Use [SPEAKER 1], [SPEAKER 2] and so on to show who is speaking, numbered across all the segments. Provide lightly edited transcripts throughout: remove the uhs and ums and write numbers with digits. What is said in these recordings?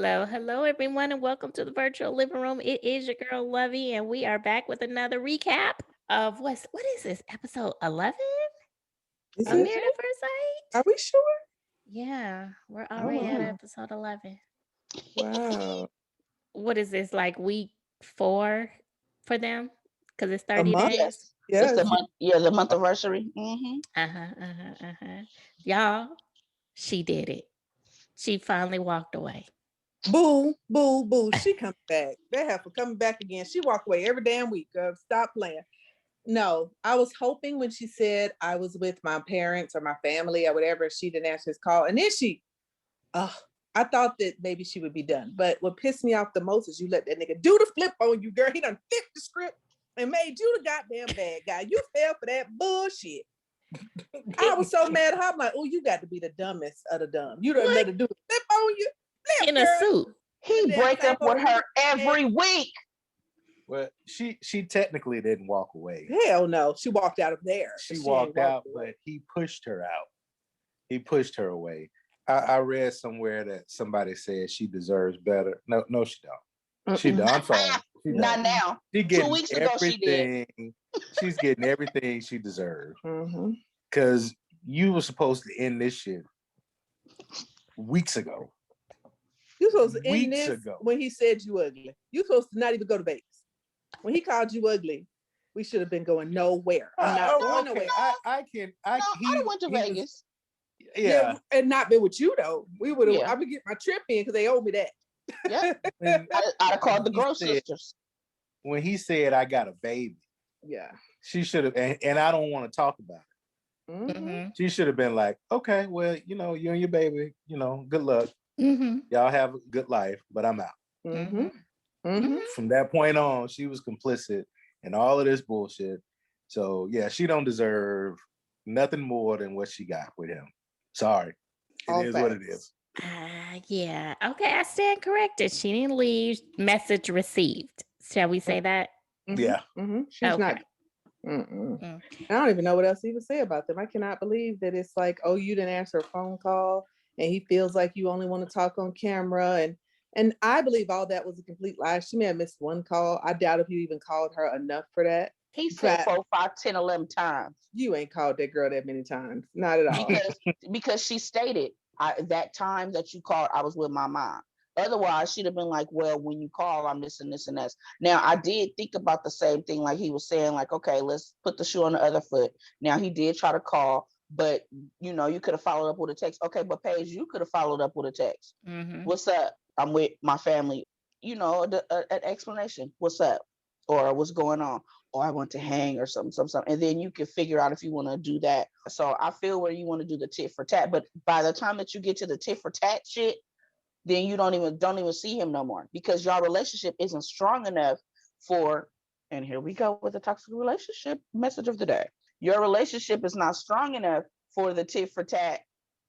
[SPEAKER 1] Hello, hello, everyone, and welcome to the virtual living room. It is your girl Lovey, and we are back with another recap of what is this, episode 11
[SPEAKER 2] Is
[SPEAKER 1] of
[SPEAKER 2] it?
[SPEAKER 1] Married at First Sight?
[SPEAKER 2] Are we sure?
[SPEAKER 1] Yeah, we're
[SPEAKER 2] Oh
[SPEAKER 1] already at
[SPEAKER 2] wow.
[SPEAKER 1] episode 11.
[SPEAKER 2] Wow.
[SPEAKER 1] What is this, like week 4 for them? Because it's
[SPEAKER 2] A
[SPEAKER 1] 30
[SPEAKER 2] month?
[SPEAKER 1] days.
[SPEAKER 3] Yes, it's the
[SPEAKER 2] Yes.
[SPEAKER 3] month. Yeah, the month anniversary.
[SPEAKER 1] Y'all, she did it. She finally walked away.
[SPEAKER 2] Boo, boo, boo. She comes back. That heifer coming back again. She walk away every damn week. Stop playing. No, I was hoping when she said I was with my parents or my family or whatever, she didn't answer his call. And then I thought that maybe she would be done. But what pissed me off the most is you let that nigga do the flip on you, girl. He done flipped the script and made you the goddamn bad guy. You fell for that bullshit. I was so mad at her. I'm like, oh, you got to be the dumbest of the dumb. You don't let her do the flip on you. Flip,
[SPEAKER 1] In a
[SPEAKER 2] girl.
[SPEAKER 1] suit.
[SPEAKER 3] He break up with her every week.
[SPEAKER 4] Well, she technically didn't walk away.
[SPEAKER 2] Hell no. She walked out of there.
[SPEAKER 4] She walked out, but he pushed her out. He pushed her away. I read somewhere that somebody said she deserves better. No, she don't. She don't. I'm sorry. She
[SPEAKER 3] Not
[SPEAKER 4] don't.
[SPEAKER 3] now.
[SPEAKER 4] She getting
[SPEAKER 3] 2 weeks ago, she did.
[SPEAKER 4] She's getting everything she deserves.
[SPEAKER 2] Mm-hmm.
[SPEAKER 4] Because you were supposed to end this shit weeks ago.
[SPEAKER 2] You supposed to end
[SPEAKER 4] Weeks
[SPEAKER 2] this
[SPEAKER 4] ago.
[SPEAKER 2] when he said you ugly. You supposed to not even go to Vegas. When he called you ugly, we should have been going nowhere. I'm not going nowhere.
[SPEAKER 4] I can.
[SPEAKER 3] I don't went to Vegas.
[SPEAKER 4] Yeah.
[SPEAKER 2] And not been with you though. We would have.
[SPEAKER 3] Yeah.
[SPEAKER 2] I would get my trip in because they owe me that.
[SPEAKER 3] Yeah,
[SPEAKER 4] When
[SPEAKER 3] I'd have called the
[SPEAKER 4] he
[SPEAKER 3] girl
[SPEAKER 4] said-
[SPEAKER 3] sisters.
[SPEAKER 4] when he said I got a baby,
[SPEAKER 2] Yeah.
[SPEAKER 4] she should have, and I don't want to talk about it.
[SPEAKER 2] Mm-hmm.
[SPEAKER 4] She should have been like, okay, well, you and your baby, good luck. Y'all have a good life, but I'm out.
[SPEAKER 2] Mm-hmm. Mm-hmm.
[SPEAKER 4] From that point on, she was complicit in all of this bullshit. So yeah, she don't deserve nothing more than what she got with him. Sorry.
[SPEAKER 2] All
[SPEAKER 4] It is what it
[SPEAKER 2] facts.
[SPEAKER 4] is.
[SPEAKER 1] Yeah. Okay, I stand corrected. She didn't leave. Message received. Shall we say that?
[SPEAKER 2] Mm-hmm.
[SPEAKER 4] Yeah.
[SPEAKER 2] Mm-hmm. She's
[SPEAKER 1] Okay.
[SPEAKER 2] not. I don't even know what else to even say about them. I cannot believe that it's like, oh, you didn't answer a phone call, and he feels like you only want to talk on camera, and I believe all that was a complete lie. She may have missed one call. I doubt if you even called her enough for that.
[SPEAKER 3] He said
[SPEAKER 2] But
[SPEAKER 3] 4, 5, 10, 11 times.
[SPEAKER 2] you ain't called that girl that many times. Not at all.
[SPEAKER 3] Because she stated that time that you called, I was with my mom. Otherwise, she'd have been like, well, when you call, I'm this and this and that. Now, I did think about the same thing, like he was saying, like, okay, let's put the shoe on the other foot. Now, he did try to call, but, you could have followed up with a text. Okay, but Paige, you could have followed up with a text. What's up? I'm with my family. An explanation. What's up? Or what's going on? Or I want to hang or something. And then you can figure out if you want to do that. So I feel where you want to do the tit for tat. But by the time that you get to the tit for tat shit, then you don't even see him no more because your relationship isn't strong enough for, and here we go with the toxic relationship message of the day. Your relationship is not strong enough for the tit for tat,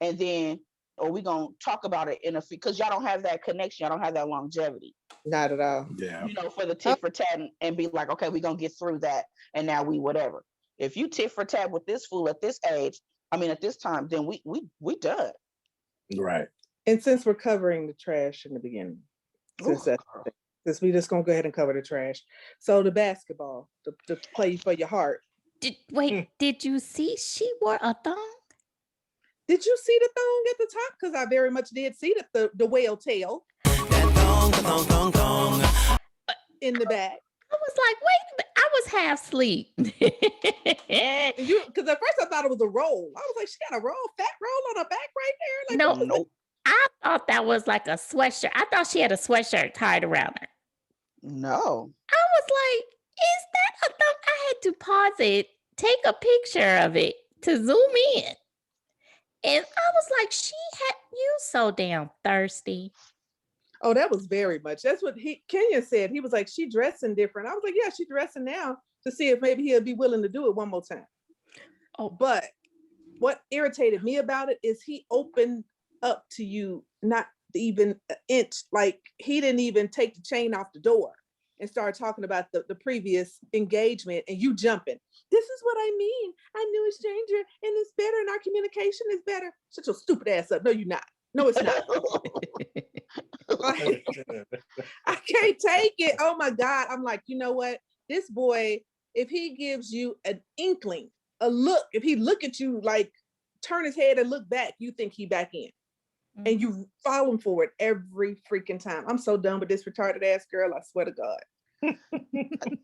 [SPEAKER 3] and then, or we gonna talk about it because y'all don't have that connection, y'all don't have that longevity.
[SPEAKER 2] Not at all.
[SPEAKER 4] Yeah.
[SPEAKER 3] For the tit for tat and be like, okay, we're gonna get through that, and now we whatever. If you tit for tat with this fool at this age, at this time, then we done.
[SPEAKER 4] Right.
[SPEAKER 2] And since we're covering the trash in the beginning, since we just gonna go ahead and cover the trash. So the basketball, the play for your heart.
[SPEAKER 1] Did you see she wore a thong?
[SPEAKER 2] Did you see the thong at the top? Because I very much did see the whale tail.
[SPEAKER 5] That thong.
[SPEAKER 2] In the back.
[SPEAKER 1] I was like, wait a minute. I was half asleep.
[SPEAKER 2] Because at first I thought it was a roll. I was like, she got a fat roll on her back right there. Like,
[SPEAKER 3] Nope.
[SPEAKER 1] I thought that was like a sweatshirt. I thought she had a sweatshirt tied around her.
[SPEAKER 3] No.
[SPEAKER 1] I was like, is that a thong? I had to pause it, take a picture of it to zoom in. And I was like, you so damn thirsty.
[SPEAKER 2] Oh, that was very much. That's what Kenya said. He was like, she dressing different. I was like, yeah, she dressing now to see if maybe he'll be willing to do it one more time. Oh, but what irritated me about it is he opened up to you not even an inch. Like he didn't even take the chain off the door and start talking about the previous engagement and you jumping. This is what I mean. I knew a stranger and it's better and our communication is better. Shut your stupid ass up. No, you're not. No, it's not. Like, I can't take it. Oh my God. I'm like, you know what? This boy, if he gives you an inkling, a look, if he look at you, like turn his head and look back, you think he back in. And you follow him for it every freaking time. I'm so done with this retarded ass girl. I swear to God.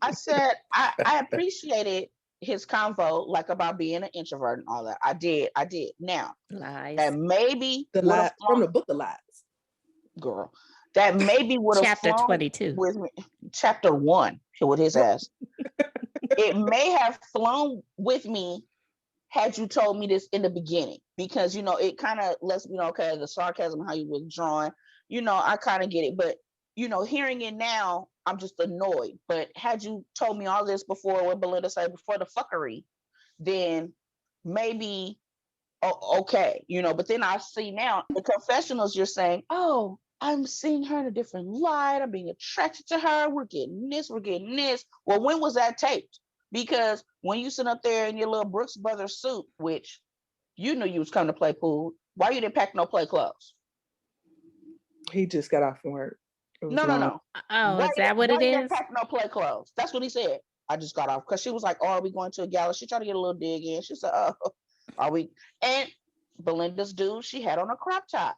[SPEAKER 3] I said I appreciated his convo, like about being an introvert and all that. I did. Now,
[SPEAKER 1] Lies.
[SPEAKER 3] that maybe
[SPEAKER 2] The lie from the book of lies.
[SPEAKER 3] Girl, that maybe would have
[SPEAKER 1] Chapter 22
[SPEAKER 3] with me. Chapter 1 with his ass. It may have flown with me had you told me this in the beginning, because it kind of lets me know, okay, the sarcasm, how you withdrawing, I kind of get it. But hearing it now, I'm just annoyed. But had you told me all this before, what Belinda said, before the fuckery, then maybe okay, but then I see now the confessionals, you're saying, oh, I'm seeing her in a different light, I'm being attracted to her, we're getting this. Well, when was that taped? Because when you sit up there in your little Brooks Brothers suit, which you knew you was coming to play pool, why you didn't pack no play clothes?
[SPEAKER 2] He just got off from work.
[SPEAKER 3] No.
[SPEAKER 1] Oh, is that what it
[SPEAKER 3] why you
[SPEAKER 1] is?
[SPEAKER 3] didn't pack no play clothes? That's what he said. I just got off, because she was like, oh, are we going to a gala? She tried to get a little dig in. She said, oh, are we? And Belinda's dude, she had on a crop top.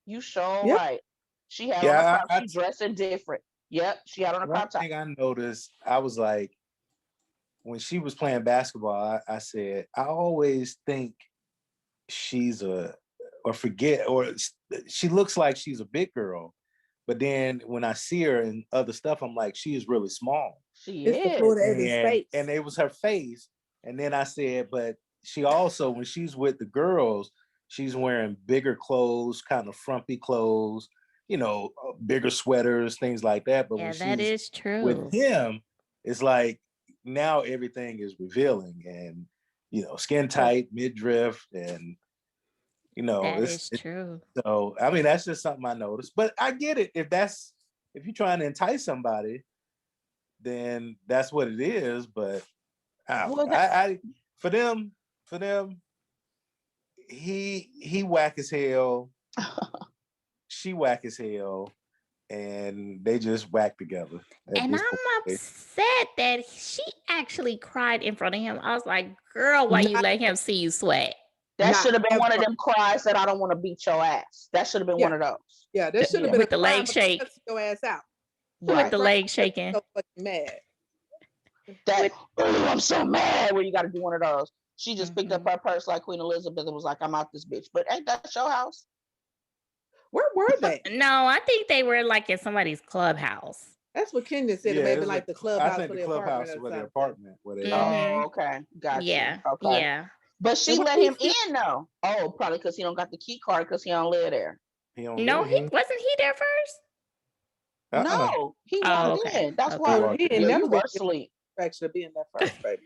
[SPEAKER 3] You sure right. She had on a crop top. She dressing different. Yep, she had on a crop top.
[SPEAKER 4] One thing I noticed, I was like, when she was playing basketball, I said, I always think she looks like she's a big girl. But then when I see her in other stuff, I'm like, she is really small.
[SPEAKER 3] She
[SPEAKER 2] is. The Florida face.
[SPEAKER 4] And it was her face. And then I said, but she also, when she's with the girls, she's wearing bigger clothes, kind of frumpy clothes, bigger sweaters, things like that. But when
[SPEAKER 1] that is true.
[SPEAKER 4] With him, it's like now everything is revealing, and skin tight, midriff, and
[SPEAKER 1] it's true.
[SPEAKER 4] So I mean, that's just something I noticed. But I get it. If you're trying to entice somebody, then that's what it is. But for them, he whack as hell, she whack as hell, and they just whack together.
[SPEAKER 1] And I'm upset that she actually cried in front of him. I was like, girl, why you let him see you sweat?
[SPEAKER 3] That should have been one of them cries that I don't want to beat your ass. That should have been one of those.
[SPEAKER 2] Yeah, that should have been
[SPEAKER 1] with the leg shake.
[SPEAKER 2] Your ass out.
[SPEAKER 1] With the leg shaking.
[SPEAKER 2] So fucking mad.
[SPEAKER 3] I'm so mad. Where you got to do one of those. She just picked up her purse like Queen Elizabeth and was like, I'm out this bitch. But ain't that your house?
[SPEAKER 2] Where were they?
[SPEAKER 1] No, I think they were like in somebody's clubhouse.
[SPEAKER 2] That's what Kenya said. It may be like the clubhouse.
[SPEAKER 4] I think the clubhouse was their apartment.
[SPEAKER 3] Oh, okay. Gotcha.
[SPEAKER 1] Yeah.
[SPEAKER 3] Okay.
[SPEAKER 1] Yeah.
[SPEAKER 3] But she let him in though. Oh, probably because he don't got the key card because he don't live there.
[SPEAKER 1] No, he wasn't he there first?
[SPEAKER 3] No, he walked in. That's why
[SPEAKER 2] he didn't never
[SPEAKER 3] go sleep.
[SPEAKER 2] Actually, being that first, baby.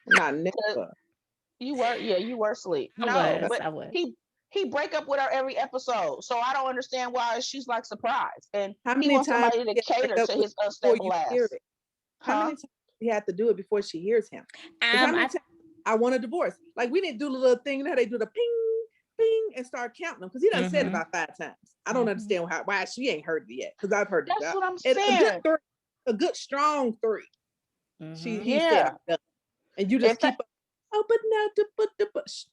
[SPEAKER 2] Not never.
[SPEAKER 3] You were asleep.
[SPEAKER 1] I was.
[SPEAKER 3] He break up with her every episode, so I don't understand why she's like surprised. And
[SPEAKER 2] how many
[SPEAKER 3] he wants
[SPEAKER 2] times
[SPEAKER 3] somebody to cater to his unstable ass.
[SPEAKER 2] How many times he had to do it before she hears him? I want a divorce. Like, we didn't do the little thing how they do the ping, ping, and start counting them, because he done said it about 5 times. I don't understand why she ain't heard it yet, because I've heard it.
[SPEAKER 3] That's what I'm saying.
[SPEAKER 2] A good strong 3. He said, and you just keep. But now to put the bush.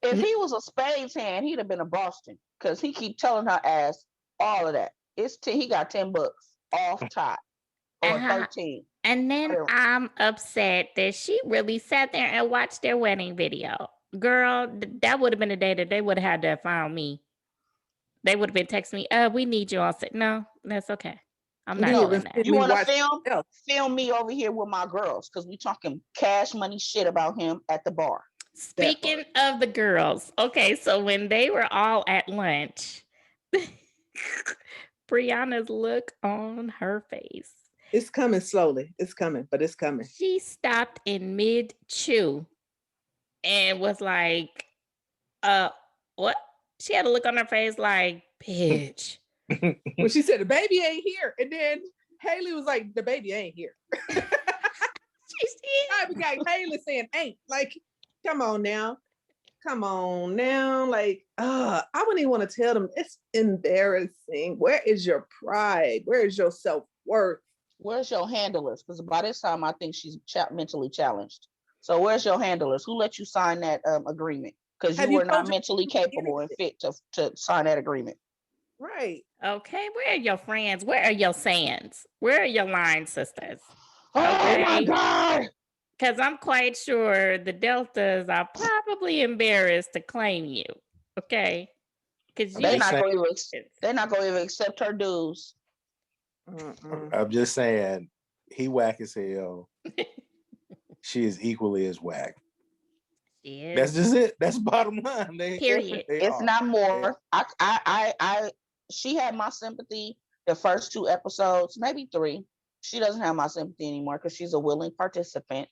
[SPEAKER 3] If he was a Spades hand, he'd have been a Boston, because he keep telling her ass all of that. He got 10 bucks off top, or 13.
[SPEAKER 1] And then I'm upset that she really sat there and watched their wedding video. Girl, that would have been the day that they would have had to have found me. They would have been texting me, we need you all. No, that's okay. I'm not doing that.
[SPEAKER 3] You want to film me over here with my girls, because we talking cash money shit about him at the bar.
[SPEAKER 1] Speaking of the girls, okay, so when they were all at lunch, Briana's look on her face.
[SPEAKER 2] It's coming slowly. It's coming, but it's coming.
[SPEAKER 1] She stopped in mid-chew and was like, what? She had a look on her face like, bitch.
[SPEAKER 2] When she said, the baby ain't here. And then Haley was like, the baby ain't here. I got Haley saying ain't. Like, come on now. come on now. Like, I wouldn't even want to tell them. It's embarrassing. Where is your pride? Where is your self-worth?
[SPEAKER 3] Where's your handlers? Because by this time, I think she's mentally challenged. So where's your handlers? Who let you sign that agreement? Because you
[SPEAKER 2] Have you
[SPEAKER 3] were not
[SPEAKER 2] told your
[SPEAKER 3] mentally capable and fit to sign that agreement.
[SPEAKER 2] Right.
[SPEAKER 1] Okay, where are your friends? Where are your sands? Where are your line sisters?
[SPEAKER 3] Oh my
[SPEAKER 1] Okay.
[SPEAKER 3] God.
[SPEAKER 1] Because I'm quite sure the Deltas are probably embarrassed to claim you. Okay. Because
[SPEAKER 3] They're
[SPEAKER 1] you
[SPEAKER 3] not
[SPEAKER 4] saying-
[SPEAKER 3] going to they're not going to even accept her dues.
[SPEAKER 4] I'm just saying, he whack as hell. She is equally as whack.
[SPEAKER 1] she is.
[SPEAKER 4] That's just it. That's bottom line.
[SPEAKER 1] Period.
[SPEAKER 3] It's not more. She had my sympathy the first 2 episodes, maybe 3. She doesn't have my sympathy anymore because she's a willing participant.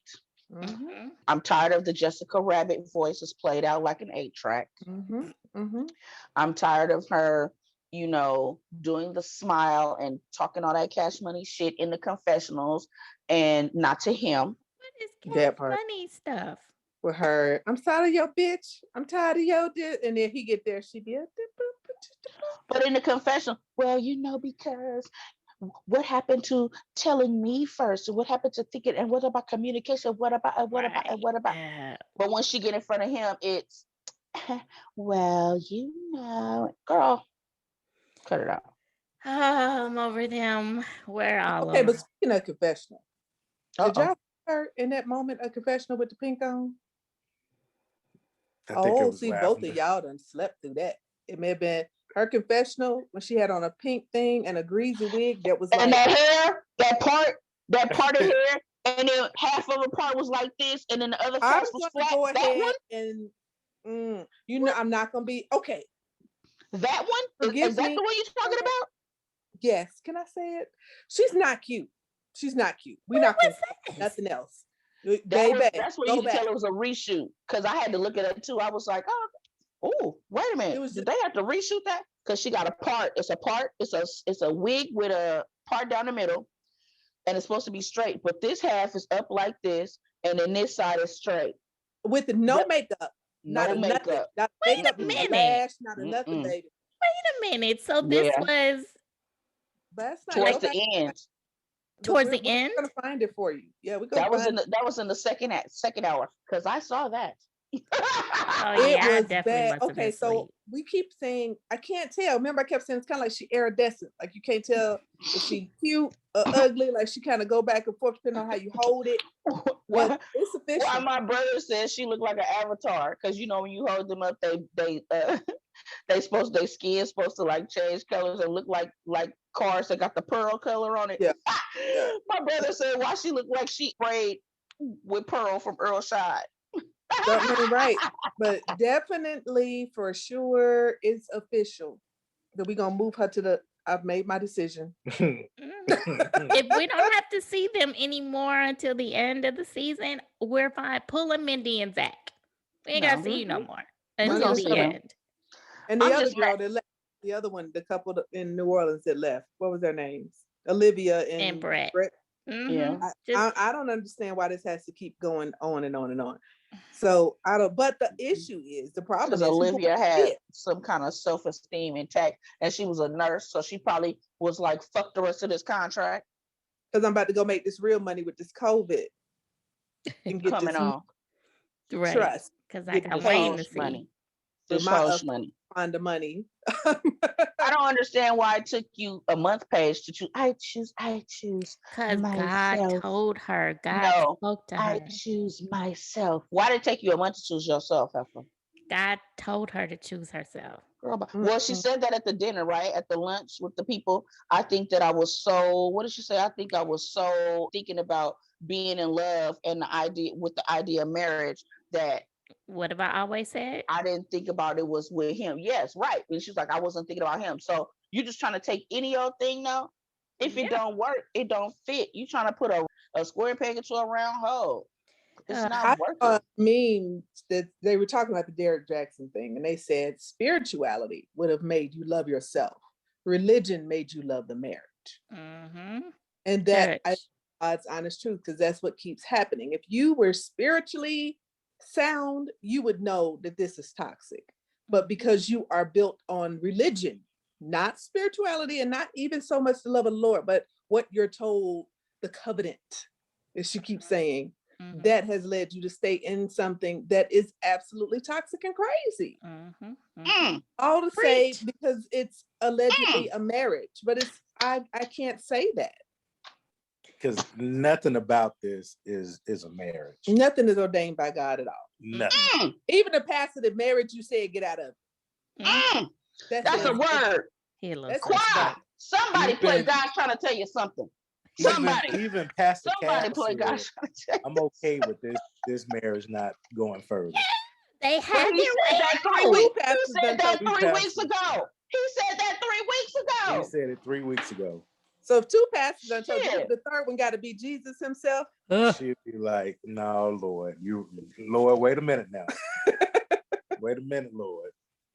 [SPEAKER 1] Mhm.
[SPEAKER 3] I'm tired of the Jessica Rabbit voices played out like an 8-track. I'm tired of her, doing the smile and talking all that Cash Money shit in the confessionals, and not to him.
[SPEAKER 1] What is
[SPEAKER 2] That
[SPEAKER 1] Cash
[SPEAKER 2] part.
[SPEAKER 1] Money stuff?
[SPEAKER 2] With her, I'm tired of your bitch. I'm tired of your and then he get there. She did.
[SPEAKER 3] But in the confessional, well, because what happened to telling me first? And what happened to thinking? And what about communication? What about? And what about? And what about?
[SPEAKER 1] Yeah.
[SPEAKER 3] But when she get in front of him, it's, well, girl, cut it out.
[SPEAKER 1] I'm over them. Where all
[SPEAKER 2] Okay,
[SPEAKER 1] of
[SPEAKER 2] but
[SPEAKER 1] them?
[SPEAKER 2] speaking of confessional, did
[SPEAKER 3] Uh-oh.
[SPEAKER 2] y'all see her in that moment of confessional with the pink on?
[SPEAKER 4] I think it was
[SPEAKER 2] See, both of
[SPEAKER 4] lavender.
[SPEAKER 2] y'all done slept through that. It may have been her confessional when she had on a pink thing and a greasy wig that was
[SPEAKER 3] And
[SPEAKER 2] like
[SPEAKER 3] that hair, that part of hair, and then half of the part was like this, and then the other
[SPEAKER 2] I'm
[SPEAKER 3] part was
[SPEAKER 2] gonna
[SPEAKER 3] flat.
[SPEAKER 2] go
[SPEAKER 3] That
[SPEAKER 2] ahead
[SPEAKER 3] one,
[SPEAKER 2] and I'm not gonna be okay.
[SPEAKER 3] that one,
[SPEAKER 2] Forgive
[SPEAKER 3] is that
[SPEAKER 2] me.
[SPEAKER 3] the one you're talking about?
[SPEAKER 2] Yes, can I say it? She's not cute. She's not cute. We're
[SPEAKER 1] What
[SPEAKER 2] not gonna
[SPEAKER 1] was
[SPEAKER 2] say
[SPEAKER 1] this?
[SPEAKER 2] nothing else.
[SPEAKER 3] That's where
[SPEAKER 2] go
[SPEAKER 3] you can
[SPEAKER 2] back.
[SPEAKER 3] tell it was a reshoot, because I had to look at it too. I was like, oh, wait a minute. Did they have to reshoot that? Because she got a part. It's a wig with a part down the middle, and it's supposed to be straight. But this half is up like this, and then this side is straight.
[SPEAKER 2] With no
[SPEAKER 3] Yep.
[SPEAKER 2] makeup.
[SPEAKER 3] No
[SPEAKER 2] Nothing.
[SPEAKER 3] makeup.
[SPEAKER 2] Not
[SPEAKER 1] Wait
[SPEAKER 2] makeup,
[SPEAKER 1] a
[SPEAKER 2] not a
[SPEAKER 1] minute.
[SPEAKER 2] lash, not a nothing,
[SPEAKER 3] Mm-mm.
[SPEAKER 2] baby.
[SPEAKER 1] Wait a minute. So this
[SPEAKER 3] Yeah.
[SPEAKER 1] was
[SPEAKER 2] But that's not
[SPEAKER 3] Towards
[SPEAKER 2] go
[SPEAKER 3] the
[SPEAKER 2] back.
[SPEAKER 3] end.
[SPEAKER 1] towards the
[SPEAKER 2] We're
[SPEAKER 1] end.
[SPEAKER 2] gonna find it for you. Yeah, we're gonna
[SPEAKER 3] That was
[SPEAKER 2] find
[SPEAKER 3] in the second hour, because I saw that.
[SPEAKER 1] Oh
[SPEAKER 2] it
[SPEAKER 1] yeah, I
[SPEAKER 2] was
[SPEAKER 1] definitely
[SPEAKER 2] bad.
[SPEAKER 1] must have
[SPEAKER 2] Okay,
[SPEAKER 1] been
[SPEAKER 2] so
[SPEAKER 1] asleep.
[SPEAKER 2] we keep saying I can't tell. Remember, I kept saying it's kind of like she iridescent. Like you can't tell if she cute or ugly. Like she kind of go back and forth depending on how you hold it. But it's official.
[SPEAKER 3] Why my brother says she looked like an avatar, because when you hold them up, they their skin's supposed to like change colors and look like cars that got the pearl color on it.
[SPEAKER 2] Yeah.
[SPEAKER 3] My brother said, why she look like she sprayed with pearl from Earl Shide.
[SPEAKER 2] Something ain't right. But definitely for sure it's official that we're gonna move her to the I've made my decision.
[SPEAKER 1] If we don't have to see them anymore until the end of the season, we're fine. Pull a Mindy and Zach. We ain't gotta see you no more until
[SPEAKER 3] gonna
[SPEAKER 1] the
[SPEAKER 3] see them.
[SPEAKER 1] end.
[SPEAKER 2] And the
[SPEAKER 3] I'm
[SPEAKER 2] other
[SPEAKER 3] just
[SPEAKER 2] girl that left, the other one, the couple in New Orleans that left. What was their names? Olivia and
[SPEAKER 1] Brett.
[SPEAKER 3] Yeah.
[SPEAKER 2] I don't understand why this has to keep going on and on and on. So I don't. But the issue is the problem
[SPEAKER 3] Because
[SPEAKER 2] is
[SPEAKER 3] Olivia had some kind of self-esteem intact, and she was a nurse, so she probably was like, fuck the rest of this contract.
[SPEAKER 2] Because I'm about to go make this real money with this COVID and get
[SPEAKER 3] Coming
[SPEAKER 2] this
[SPEAKER 3] on.
[SPEAKER 1] Right.
[SPEAKER 2] trust.
[SPEAKER 1] Because I
[SPEAKER 2] Get
[SPEAKER 1] got
[SPEAKER 2] this
[SPEAKER 1] Wayne to
[SPEAKER 3] hush
[SPEAKER 1] see.
[SPEAKER 3] money.
[SPEAKER 2] So
[SPEAKER 3] This
[SPEAKER 2] my
[SPEAKER 3] hush money.
[SPEAKER 2] find the money.
[SPEAKER 3] I don't understand why it took you a month, Paige, to choose. I choose
[SPEAKER 1] Because God
[SPEAKER 3] myself.
[SPEAKER 1] told her. God
[SPEAKER 3] No,
[SPEAKER 1] spoke to
[SPEAKER 3] I
[SPEAKER 1] her.
[SPEAKER 3] choose myself. Why did it take you a month to choose yourself, Heifer?
[SPEAKER 1] God told her to choose herself.
[SPEAKER 3] Girl, well, she said that at the dinner, right? At the lunch with the people. I think that I was so, what did she say? I think I was so thinking about being in love and the idea of marriage that
[SPEAKER 1] What have I always said?
[SPEAKER 3] I didn't think about it was with him. Yes, right. And she's like, I wasn't thinking about him. So you just trying to take any old thing now? If it don't work, it don't fit. You trying to put a square peg into a round hole. It's not working.
[SPEAKER 2] Mean that they were talking about the Derek Jackson thing, and they said spirituality would have made you love yourself. Religion made you love the marriage. And that God's honest truth, because that's what keeps happening. If you were spiritually sound, you would know that this is toxic. But because you are built on religion, not spirituality, and not even so much the love of the Lord, but what you're told, the covenant, as she keeps saying, that has led you to stay in something that is absolutely toxic and crazy. All to say because it's allegedly a marriage, but it's I can't say that.
[SPEAKER 4] Because nothing about this is a marriage.
[SPEAKER 2] Nothing is ordained by God at all.
[SPEAKER 4] Nothing.
[SPEAKER 2] Even the pastor that married you said, get out of it.
[SPEAKER 3] That's a word. Quiet. Somebody play God's trying to tell you something.
[SPEAKER 4] Even Pastor
[SPEAKER 3] Somebody
[SPEAKER 4] Cass
[SPEAKER 3] play
[SPEAKER 4] said,
[SPEAKER 3] God's trying to tell you.
[SPEAKER 4] I'm okay with this marriage not going further.
[SPEAKER 1] They had
[SPEAKER 3] He said that 3 weeks. He said that 3 weeks ago. He said that 3 weeks ago.
[SPEAKER 4] He said it 3 weeks ago.
[SPEAKER 2] So if two pastors done told you, the third one got to be Jesus himself.
[SPEAKER 4] She'd be like, "No, Lord, Lord, wait a minute now. Wait a minute, Lord.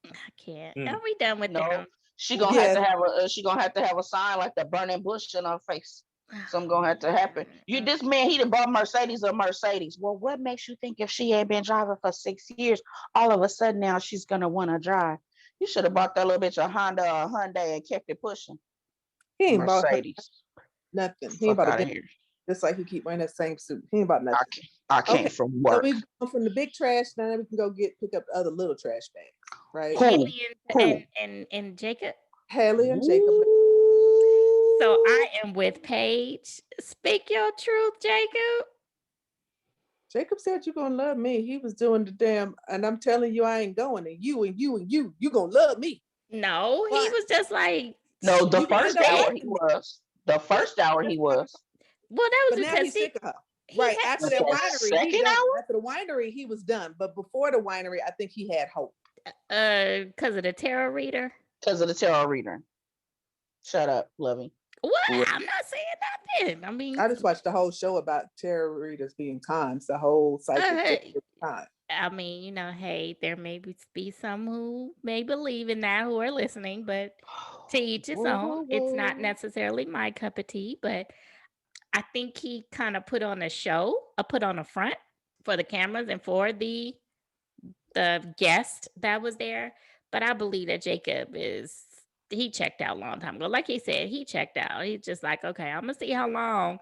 [SPEAKER 1] I can't. Are we done with them?
[SPEAKER 3] She gonna have to have a. She gonna have to have a sign like the burning bush in her face. Something gonna have to happen. This man, he done bought Mercedes or Mercedes. Well, what makes you think if she ain't been driving for 6 years, all of a sudden now she's gonna want to drive? You should have bought that little bitch a Honda or a Hyundai and kept it pushing.
[SPEAKER 2] He ain't
[SPEAKER 3] Mercedes.
[SPEAKER 2] Bought nothing. He ain't about to just like he keep wearing that same suit. He ain't about nothing.
[SPEAKER 3] I can't from work.
[SPEAKER 2] So we go from the big trash, now we can go pick up the other little trash bags, right?
[SPEAKER 1] Haley and Jacob.
[SPEAKER 2] Haley and Jacob.
[SPEAKER 1] So I am with Paige. Speak your truth, Jacob.
[SPEAKER 2] Jacob said you're gonna love me. He was doing the damn, and I'm telling you I ain't going, and you gonna love me.
[SPEAKER 1] No, he was just like,
[SPEAKER 3] no, the first hour he was. The first hour he was.
[SPEAKER 1] Well, that was
[SPEAKER 2] but now he's sick of her. Right after that winery, after the winery, he was done. But before the winery, I think he had hope.
[SPEAKER 1] Because of the tarot reader.
[SPEAKER 3] Because of the tarot reader. Shut up, Lovey.
[SPEAKER 1] What? I'm not saying nothing. I mean,
[SPEAKER 2] I just watched the whole show about tarot readers being times. The whole psychic time.
[SPEAKER 1] I mean, you know, hey, there may be some who may believe in that who are listening, but to each his own. It's not necessarily my cup of tea, but I think he kind of put on a show, put on a front for the cameras and for the guest that was there. But I believe that Jacob he checked out a long time ago. Like he said, he checked out. He's just like, okay, I'm gonna see how long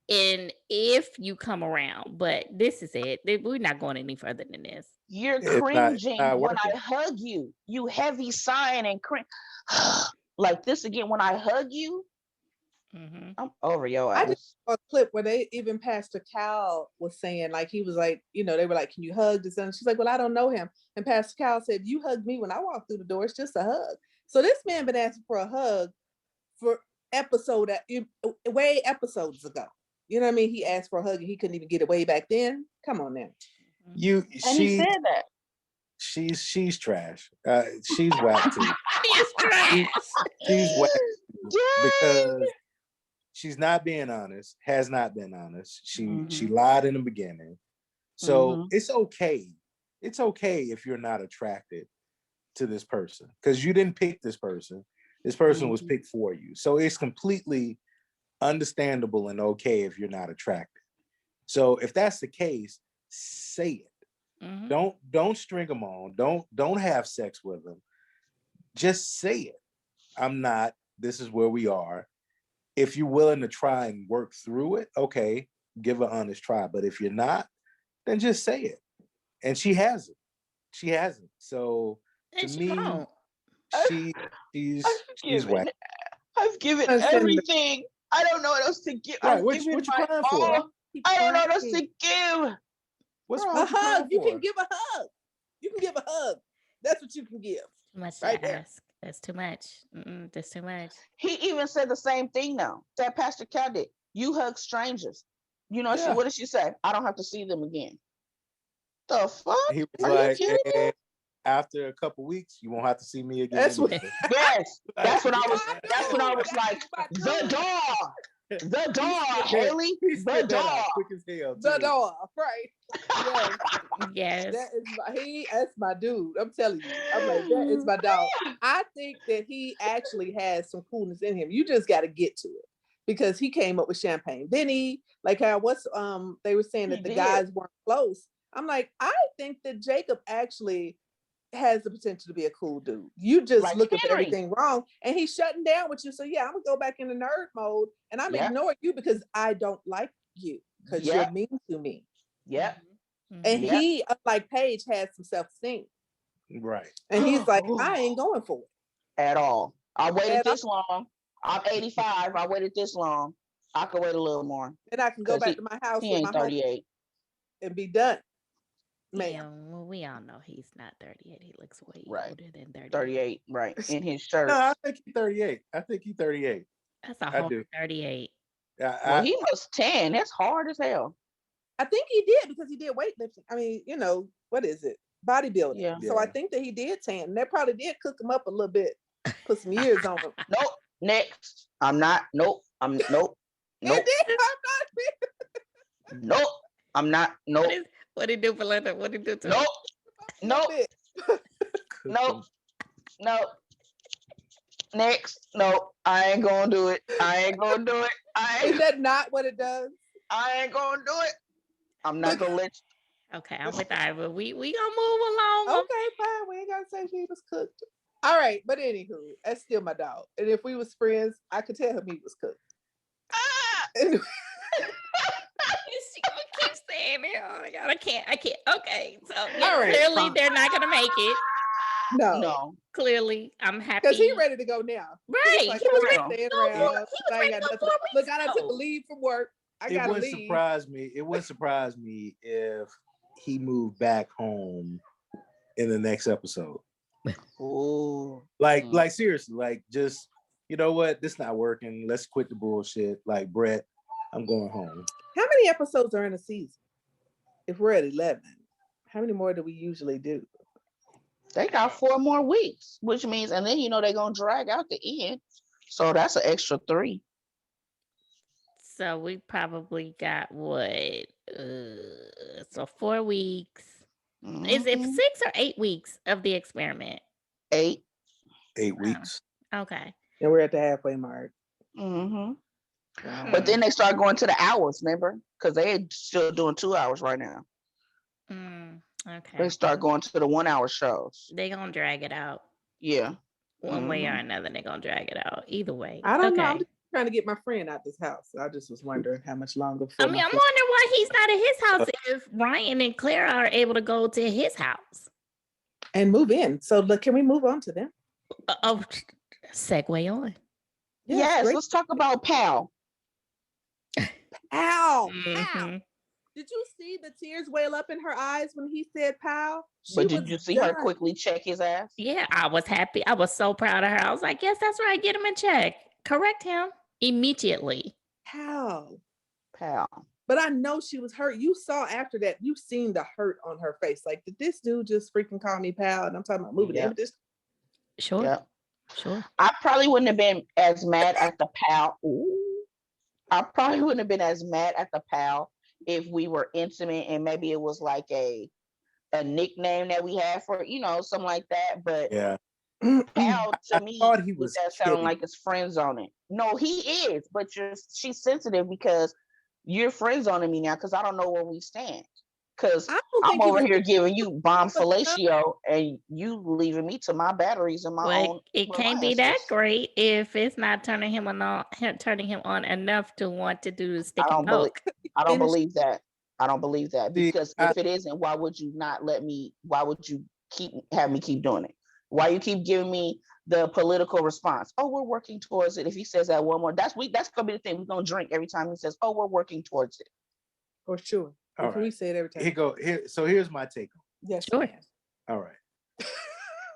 [SPEAKER 1] and if you come around. But this is it. We're not going any further than this.
[SPEAKER 3] You're cringing when I hug you. You heavy sighing and cringe. Like this again, when I hug you, I'm over your ass.
[SPEAKER 2] I just saw a clip where Pastor Cal was saying, like, he was like, you know, they were like, can you hug this? And she's like, well, I don't know him. And Pastor Cal said, you hugged me when I walked through the door. It's just a hug. So this man been asking for a hug for way episodes ago. You know what I mean? He asked for a hug and he couldn't even get it way back then. Come on now.
[SPEAKER 3] He said that.
[SPEAKER 4] She's trash. She's whack too.
[SPEAKER 1] She's trash.
[SPEAKER 4] She's whack because she's not being honest, has not been honest. She lied in the beginning. So it's okay. It's okay if you're not attracted to this person because you didn't pick this person. This person was picked for you. So it's completely understandable and okay if you're not attracted. So if that's the case, say it. Don't string them on. Don't have sex with them. Just say it. I'm not. This is where we are. If you're willing to try and work through it, okay, give an honest try. But if you're not, then just say it. And she hasn't. She hasn't. So to me, she's whack.
[SPEAKER 3] I've given everything. I don't know what else to give.
[SPEAKER 4] Right, what you crying for?
[SPEAKER 3] I don't know what else to give.
[SPEAKER 2] What's a hug? You can give a hug. You can give a hug. That's what you can give.
[SPEAKER 1] Too much to ask. That's too much. That's too much.
[SPEAKER 3] He even said the same thing now that Pastor Cal did. You hug strangers. You know, what did she say? I don't have to see them again. The fuck?
[SPEAKER 4] He was like, after a couple weeks, you won't have to see me again.
[SPEAKER 3] That's what I was like, the dog. The dog, Haley. The dog.
[SPEAKER 4] Quick as hell,
[SPEAKER 2] the dog, right?
[SPEAKER 1] Yes.
[SPEAKER 2] That's my dude. I'm telling you. I'm like, that is my dog. I think that he actually has some coolness in him. You just got to get to it because he came up with champagne. Then he, like how they were saying that the guys weren't close. I'm like, I think that Jacob actually has the potential to be a cool dude. You just
[SPEAKER 3] Like
[SPEAKER 2] looking for
[SPEAKER 3] Henry.
[SPEAKER 2] everything wrong, and he's shutting down with you. So yeah, I'm gonna go back into nerd mode, and I'm
[SPEAKER 3] Yep.
[SPEAKER 2] ignoring you because I don't like you because you're
[SPEAKER 3] Yep.
[SPEAKER 2] mean to me.
[SPEAKER 3] Yep.
[SPEAKER 2] And
[SPEAKER 3] Yep.
[SPEAKER 2] he, like Paige, has some self-esteem,
[SPEAKER 4] Right.
[SPEAKER 2] and he's like, I ain't going for it
[SPEAKER 3] At all. I waited
[SPEAKER 2] at all.
[SPEAKER 3] this long. I'm 85. I waited this long. I could wait a little more.
[SPEAKER 2] Then I can go
[SPEAKER 3] 'Cause
[SPEAKER 2] back to my house
[SPEAKER 3] He
[SPEAKER 2] with
[SPEAKER 3] ain't
[SPEAKER 2] my home
[SPEAKER 3] 38.
[SPEAKER 2] and be done. Man,
[SPEAKER 1] Yeah, well, we all know he's not 38. He looks way
[SPEAKER 3] Right.
[SPEAKER 1] older than 38.
[SPEAKER 3] 38. Right. In his
[SPEAKER 4] No,
[SPEAKER 3] shirt.
[SPEAKER 4] I think he's 38. I think he's 38.
[SPEAKER 1] That's a
[SPEAKER 4] I
[SPEAKER 1] whole
[SPEAKER 4] do.
[SPEAKER 1] 38.
[SPEAKER 3] Well, he was 10. That's hard as hell.
[SPEAKER 2] I think he did because he did weightlifting. I mean, you know, what is it? Bodybuilding.
[SPEAKER 3] Yeah.
[SPEAKER 2] So I
[SPEAKER 4] Yeah.
[SPEAKER 2] think that he did tan. And that probably did cook him up a little bit. Put some years on him.
[SPEAKER 3] Nope. Next. I'm not. Nope. I'm nope. Nope.
[SPEAKER 2] It did. I'm not
[SPEAKER 3] Nope. I'm not. Nope.
[SPEAKER 1] What did he do, Belinda? What did he do to him?
[SPEAKER 3] Nope.
[SPEAKER 2] a little
[SPEAKER 3] Nope.
[SPEAKER 2] bit.
[SPEAKER 3] Nope. Nope. Next. Nope. I ain't gonna do it. I ain't gonna do it.
[SPEAKER 2] Is that not what it does?
[SPEAKER 3] I ain't gonna do it. I'm not gonna let you.
[SPEAKER 1] Okay, I'm with Ivor. We gonna move along.
[SPEAKER 2] Okay, fine. We ain't gotta say he was cooked. All right, but anywho, that's still my dog. And if we was friends, I could tell him he was cooked.
[SPEAKER 3] Ah!
[SPEAKER 2] And
[SPEAKER 1] She gonna keep saying it. Oh my God, I can't. Okay, so yeah,
[SPEAKER 2] All right,
[SPEAKER 1] clearly
[SPEAKER 2] fine.
[SPEAKER 1] they're not gonna make it.
[SPEAKER 2] no,
[SPEAKER 3] No.
[SPEAKER 1] Clearly, I'm happy.
[SPEAKER 2] because he ready to go now.
[SPEAKER 1] Right,
[SPEAKER 2] Like,
[SPEAKER 1] he was
[SPEAKER 2] I'm
[SPEAKER 3] ready
[SPEAKER 2] not
[SPEAKER 3] to
[SPEAKER 2] staying
[SPEAKER 1] go
[SPEAKER 2] around.
[SPEAKER 1] for- he was
[SPEAKER 2] I ain't
[SPEAKER 1] ready
[SPEAKER 2] got
[SPEAKER 1] to go
[SPEAKER 2] nothing.
[SPEAKER 1] 4
[SPEAKER 2] Look,
[SPEAKER 1] weeks
[SPEAKER 2] I done took a
[SPEAKER 1] ago.
[SPEAKER 2] leave from work. I
[SPEAKER 4] It
[SPEAKER 2] gotta
[SPEAKER 4] wouldn't
[SPEAKER 2] leave.
[SPEAKER 4] surprise me. It wouldn't surprise me if he moved back home in the next episode.
[SPEAKER 3] Ooh.
[SPEAKER 4] Like seriously, like just you know what? This not working. Let's quit the bullshit. Like Brett, I'm going home.
[SPEAKER 2] How many episodes are in a season? If we're at 11, how many more do we usually do?
[SPEAKER 3] They got 4 more weeks, which means, and then you know they're gonna drag out the end. So that's an extra 3.
[SPEAKER 1] So we probably got what? So 4 weeks. Is it
[SPEAKER 3] Mhm.
[SPEAKER 1] 6 or 8 weeks of the experiment?
[SPEAKER 3] 8.
[SPEAKER 4] 8 weeks.
[SPEAKER 1] Okay.
[SPEAKER 2] And we're at the halfway mark.
[SPEAKER 3] Mm-hmm.
[SPEAKER 2] Wow.
[SPEAKER 3] But then they start going to the hours, remember? Because they're still doing 2 hours right now.
[SPEAKER 1] Okay.
[SPEAKER 3] They start going to the 1 hour shows.
[SPEAKER 1] They're gonna drag it out.
[SPEAKER 3] Yeah.
[SPEAKER 1] One way or another, they're gonna drag it out. Either way.
[SPEAKER 2] I don't know. I'm
[SPEAKER 1] Okay.
[SPEAKER 2] just trying to get my friend out this house. I just was wondering how much longer.
[SPEAKER 1] I mean, I'm wondering why he's not at his house if Ryan and Clara are able to go to his house.
[SPEAKER 2] and move in. So look, can we move on to them?
[SPEAKER 1] Oh, segue on.
[SPEAKER 3] Yes,
[SPEAKER 2] great.
[SPEAKER 3] let's talk about Pal.
[SPEAKER 2] Ow.
[SPEAKER 1] Mhm.
[SPEAKER 2] Did you see the tears well up in her eyes when he said "pal"?
[SPEAKER 3] But did you see her quickly check his ass?
[SPEAKER 1] Yeah, I was happy. I was so proud of her. I was like, yes, that's right. Get him in check. Correct him immediately.
[SPEAKER 2] Pal.
[SPEAKER 3] Pal.
[SPEAKER 2] But I know she was hurt. You saw after that, you seen the hurt on her face. Like, did this dude just freaking call me pal? And I'm talking about moving in. This
[SPEAKER 1] Sure.
[SPEAKER 3] Yep.
[SPEAKER 1] Sure.
[SPEAKER 3] I probably wouldn't have been as mad at the Pal. Ooh. I probably wouldn't have been as mad at the Pal if we were intimate and maybe it was like a nickname that we had for, you know, something like that. But
[SPEAKER 4] Yeah.
[SPEAKER 3] Pal to
[SPEAKER 4] I
[SPEAKER 3] me
[SPEAKER 4] thought he was
[SPEAKER 3] that sounding
[SPEAKER 4] kidding.
[SPEAKER 3] like his friend zoning. No, he is, but she's sensitive because you're friend zoning me now because I don't know where we stand. Because
[SPEAKER 2] I don't
[SPEAKER 3] I'm
[SPEAKER 2] think he
[SPEAKER 3] over
[SPEAKER 2] was
[SPEAKER 3] here giving you bomb
[SPEAKER 2] but-
[SPEAKER 3] fellatio and you leaving me to my batteries and my
[SPEAKER 1] Well,
[SPEAKER 3] own.
[SPEAKER 1] it can't be that great if it's not turning him on enough to want to do the stick
[SPEAKER 3] I
[SPEAKER 1] and
[SPEAKER 3] don't believe.
[SPEAKER 1] poke.
[SPEAKER 3] I don't
[SPEAKER 2] Finish-
[SPEAKER 3] believe that. I don't believe that
[SPEAKER 4] See,
[SPEAKER 3] because if it isn't, why would you not let me? Why would you have me keep doing it? Why you keep giving me the political response? Oh, we're working towards it. If he says that one more, that's gonna be the thing. We're gonna drink every time he says, "Oh, we're working towards it."
[SPEAKER 2] For sure.
[SPEAKER 4] All
[SPEAKER 2] If we
[SPEAKER 4] right.
[SPEAKER 2] say it every time.
[SPEAKER 4] So here's my take on
[SPEAKER 2] Yes,
[SPEAKER 1] Sure.
[SPEAKER 2] ma'am.
[SPEAKER 4] it. All right.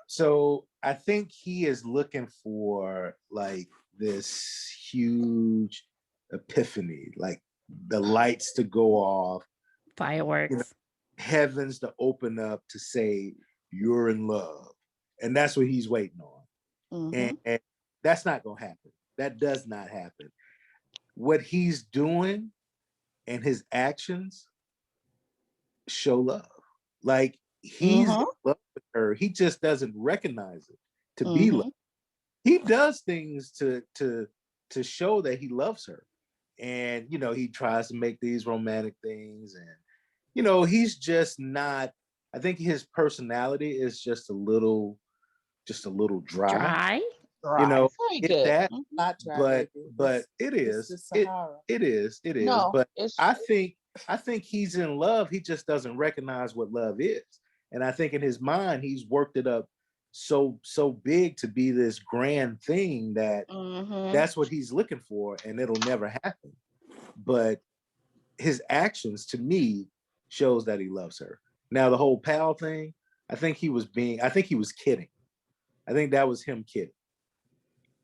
[SPEAKER 4] So I think he is looking for like this huge epiphany, like the lights to go off,
[SPEAKER 1] Fireworks.
[SPEAKER 4] heavens to open up to say you're in love. And that's what he's waiting on.
[SPEAKER 3] Mhm.
[SPEAKER 4] And that's not going to happen. That does not happen. What he's doing and his actions show love. Like he's in love with her. He just doesn't recognize it to be love. He does things to show that he loves her. And you know, he tries to make these romantic things and he's just not. I think his personality is just a little dry.
[SPEAKER 1] Dry.
[SPEAKER 4] You know,
[SPEAKER 3] Very
[SPEAKER 4] it's
[SPEAKER 3] good.
[SPEAKER 4] that,
[SPEAKER 2] Not dry,
[SPEAKER 4] but
[SPEAKER 2] baby.
[SPEAKER 4] but
[SPEAKER 2] It's
[SPEAKER 4] it is.
[SPEAKER 2] the
[SPEAKER 4] It,
[SPEAKER 2] Sahara.
[SPEAKER 4] it is. It is.
[SPEAKER 3] No,
[SPEAKER 4] But
[SPEAKER 3] it's
[SPEAKER 4] I think he's in love. He just doesn't recognize what love is. And I think in his mind, he's worked it up so big to be this grand thing that that's what he's looking for, and it'll never happen. But his actions, to me, shows that he loves her. Now, the whole pal thing, I think he was kidding. I think that was him kidding.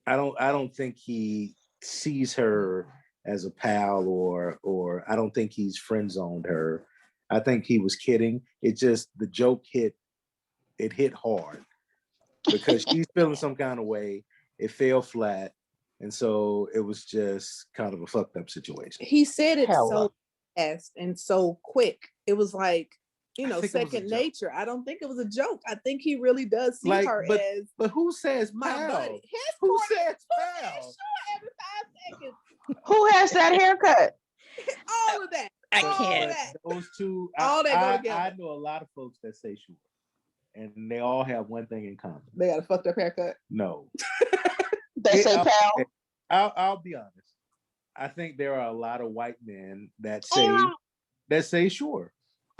[SPEAKER 4] I don't think he sees her as a pal, or I don't think he's friend zoned her. I think he was kidding. It just, the joke hit hard because she's feeling some kind of way. It fell flat. And so it was just kind of a fucked up situation.
[SPEAKER 2] He said it
[SPEAKER 3] Hella.
[SPEAKER 2] so fast and so quick. It was like,
[SPEAKER 4] I think it was a
[SPEAKER 2] second
[SPEAKER 4] joke.
[SPEAKER 2] nature. I don't think it was a joke. I think he really does see her as
[SPEAKER 4] But who says
[SPEAKER 2] my
[SPEAKER 4] pal?
[SPEAKER 2] buddy.
[SPEAKER 4] Who says pal?
[SPEAKER 2] Sure, every 5 seconds.
[SPEAKER 3] Who has that haircut?
[SPEAKER 2] All of that.
[SPEAKER 1] I
[SPEAKER 2] all
[SPEAKER 1] can't.
[SPEAKER 2] That.
[SPEAKER 4] Those two,
[SPEAKER 2] All that go together.
[SPEAKER 4] I know a lot of folks that say sure, and they all have one thing in common.
[SPEAKER 2] They got a fucked up haircut.
[SPEAKER 4] No.
[SPEAKER 3] They say pal.
[SPEAKER 4] I'll be honest. I think there are a lot of white men that say sure.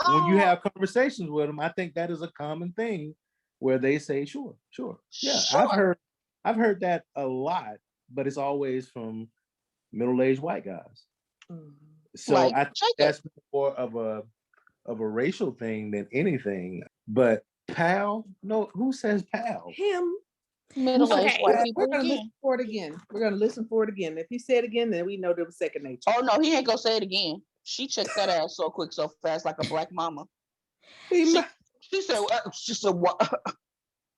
[SPEAKER 4] When you have conversations with them, I think that is a common thing where they say sure. Yeah,
[SPEAKER 3] Sure.
[SPEAKER 4] I've heard that a lot, but it's always from middle-aged white guys. So
[SPEAKER 3] Like,
[SPEAKER 4] I think that's more of a racial thing than anything. But pal, no, who says pal?
[SPEAKER 2] Him.
[SPEAKER 3] Middle-aged
[SPEAKER 1] Okay.
[SPEAKER 3] white
[SPEAKER 2] We're
[SPEAKER 3] people
[SPEAKER 2] gonna
[SPEAKER 3] again.
[SPEAKER 2] listen for it again. We're gonna listen for it again. If he said it again, then we know there was second nature.
[SPEAKER 3] Oh no, he ain't gonna say it again. She checked that ass so quick, so fast, like a black mama.
[SPEAKER 2] He
[SPEAKER 3] She,
[SPEAKER 2] might-
[SPEAKER 3] she said, what?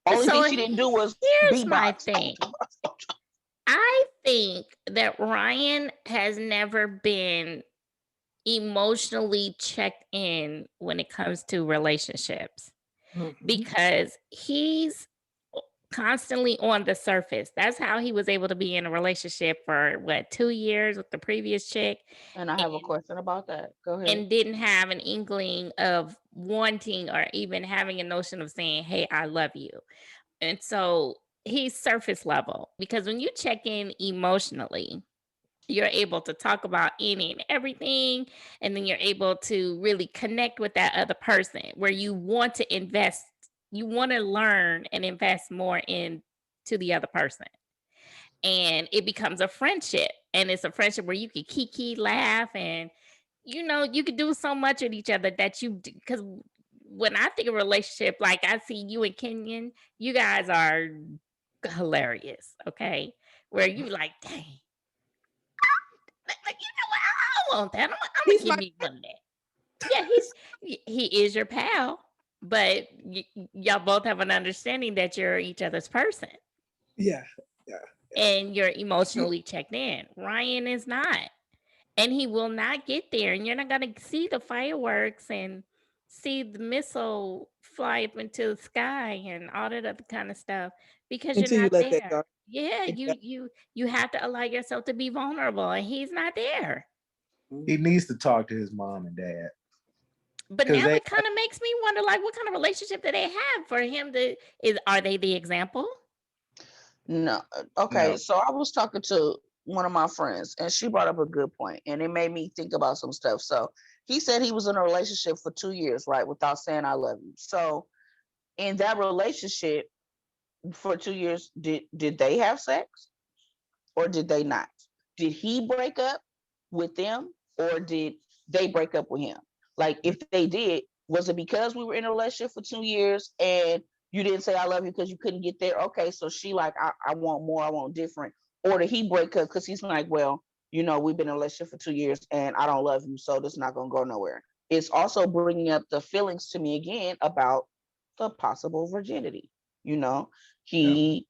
[SPEAKER 3] Only
[SPEAKER 1] So
[SPEAKER 3] thing she didn't do was
[SPEAKER 1] here's my
[SPEAKER 3] beatbox.
[SPEAKER 1] thing. I think that Ryan has never been emotionally checked in when it comes to relationships because he's constantly on the surface. That's how he was able to be in a relationship for 2 years with the previous chick
[SPEAKER 3] And I have a question about that. Go ahead.
[SPEAKER 1] and didn't have an inkling of wanting or even having a notion of saying, "Hey, I love you." And so he's surface level because when you check in emotionally, you're able to talk about any and everything. And then you're able to really connect with that other person where you want to invest, you want to learn and invest more into the other person. And it becomes a friendship. And it's a friendship where you can kiki, laugh, and you could do so much with each other that because when I think of relationship, like I see you and Kenyon, you guys are hilarious, okay? Where you like, dang, like, what? I want that. I'm
[SPEAKER 2] He's
[SPEAKER 1] gonna give me one of that. Yeah, he is your pal, but y'all both have an understanding that you're each other's person
[SPEAKER 2] yeah.
[SPEAKER 1] and you're emotionally checked in. Ryan is not. And he will not get there. And you're not going to see the fireworks and see the missile fly up into the sky and all that other kind of stuff because
[SPEAKER 2] Until
[SPEAKER 1] you're
[SPEAKER 2] you
[SPEAKER 1] not
[SPEAKER 2] let that
[SPEAKER 1] there.
[SPEAKER 2] go.
[SPEAKER 1] Yeah, you have to allow yourself to be vulnerable, and he's not there.
[SPEAKER 4] He needs to talk to his mom and dad.
[SPEAKER 1] But
[SPEAKER 4] 'Cause
[SPEAKER 1] now
[SPEAKER 4] they-
[SPEAKER 1] it kind of makes me wonder, like, what kind of relationship do they have for him are they the example?
[SPEAKER 3] No. Okay.
[SPEAKER 4] No.
[SPEAKER 3] So I was talking to one of my friends and she brought up a good point and it made me think about some stuff. So he said he was in a relationship for 2 years, right? Without saying I love you. So in that relationship for 2 years, did they have sex or did they not? Did he break up with them or did they break up with him? Like if they did, was it because we were in a relationship for 2 years and you didn't say I love you because you couldn't get there? Okay, so she like, I want more, I want different. Or did he break up because he's like, well, we've been in a relationship for 2 years and I don't love you, so this is not going to go nowhere. It's also bringing up the feelings to me again about the possible virginity. He,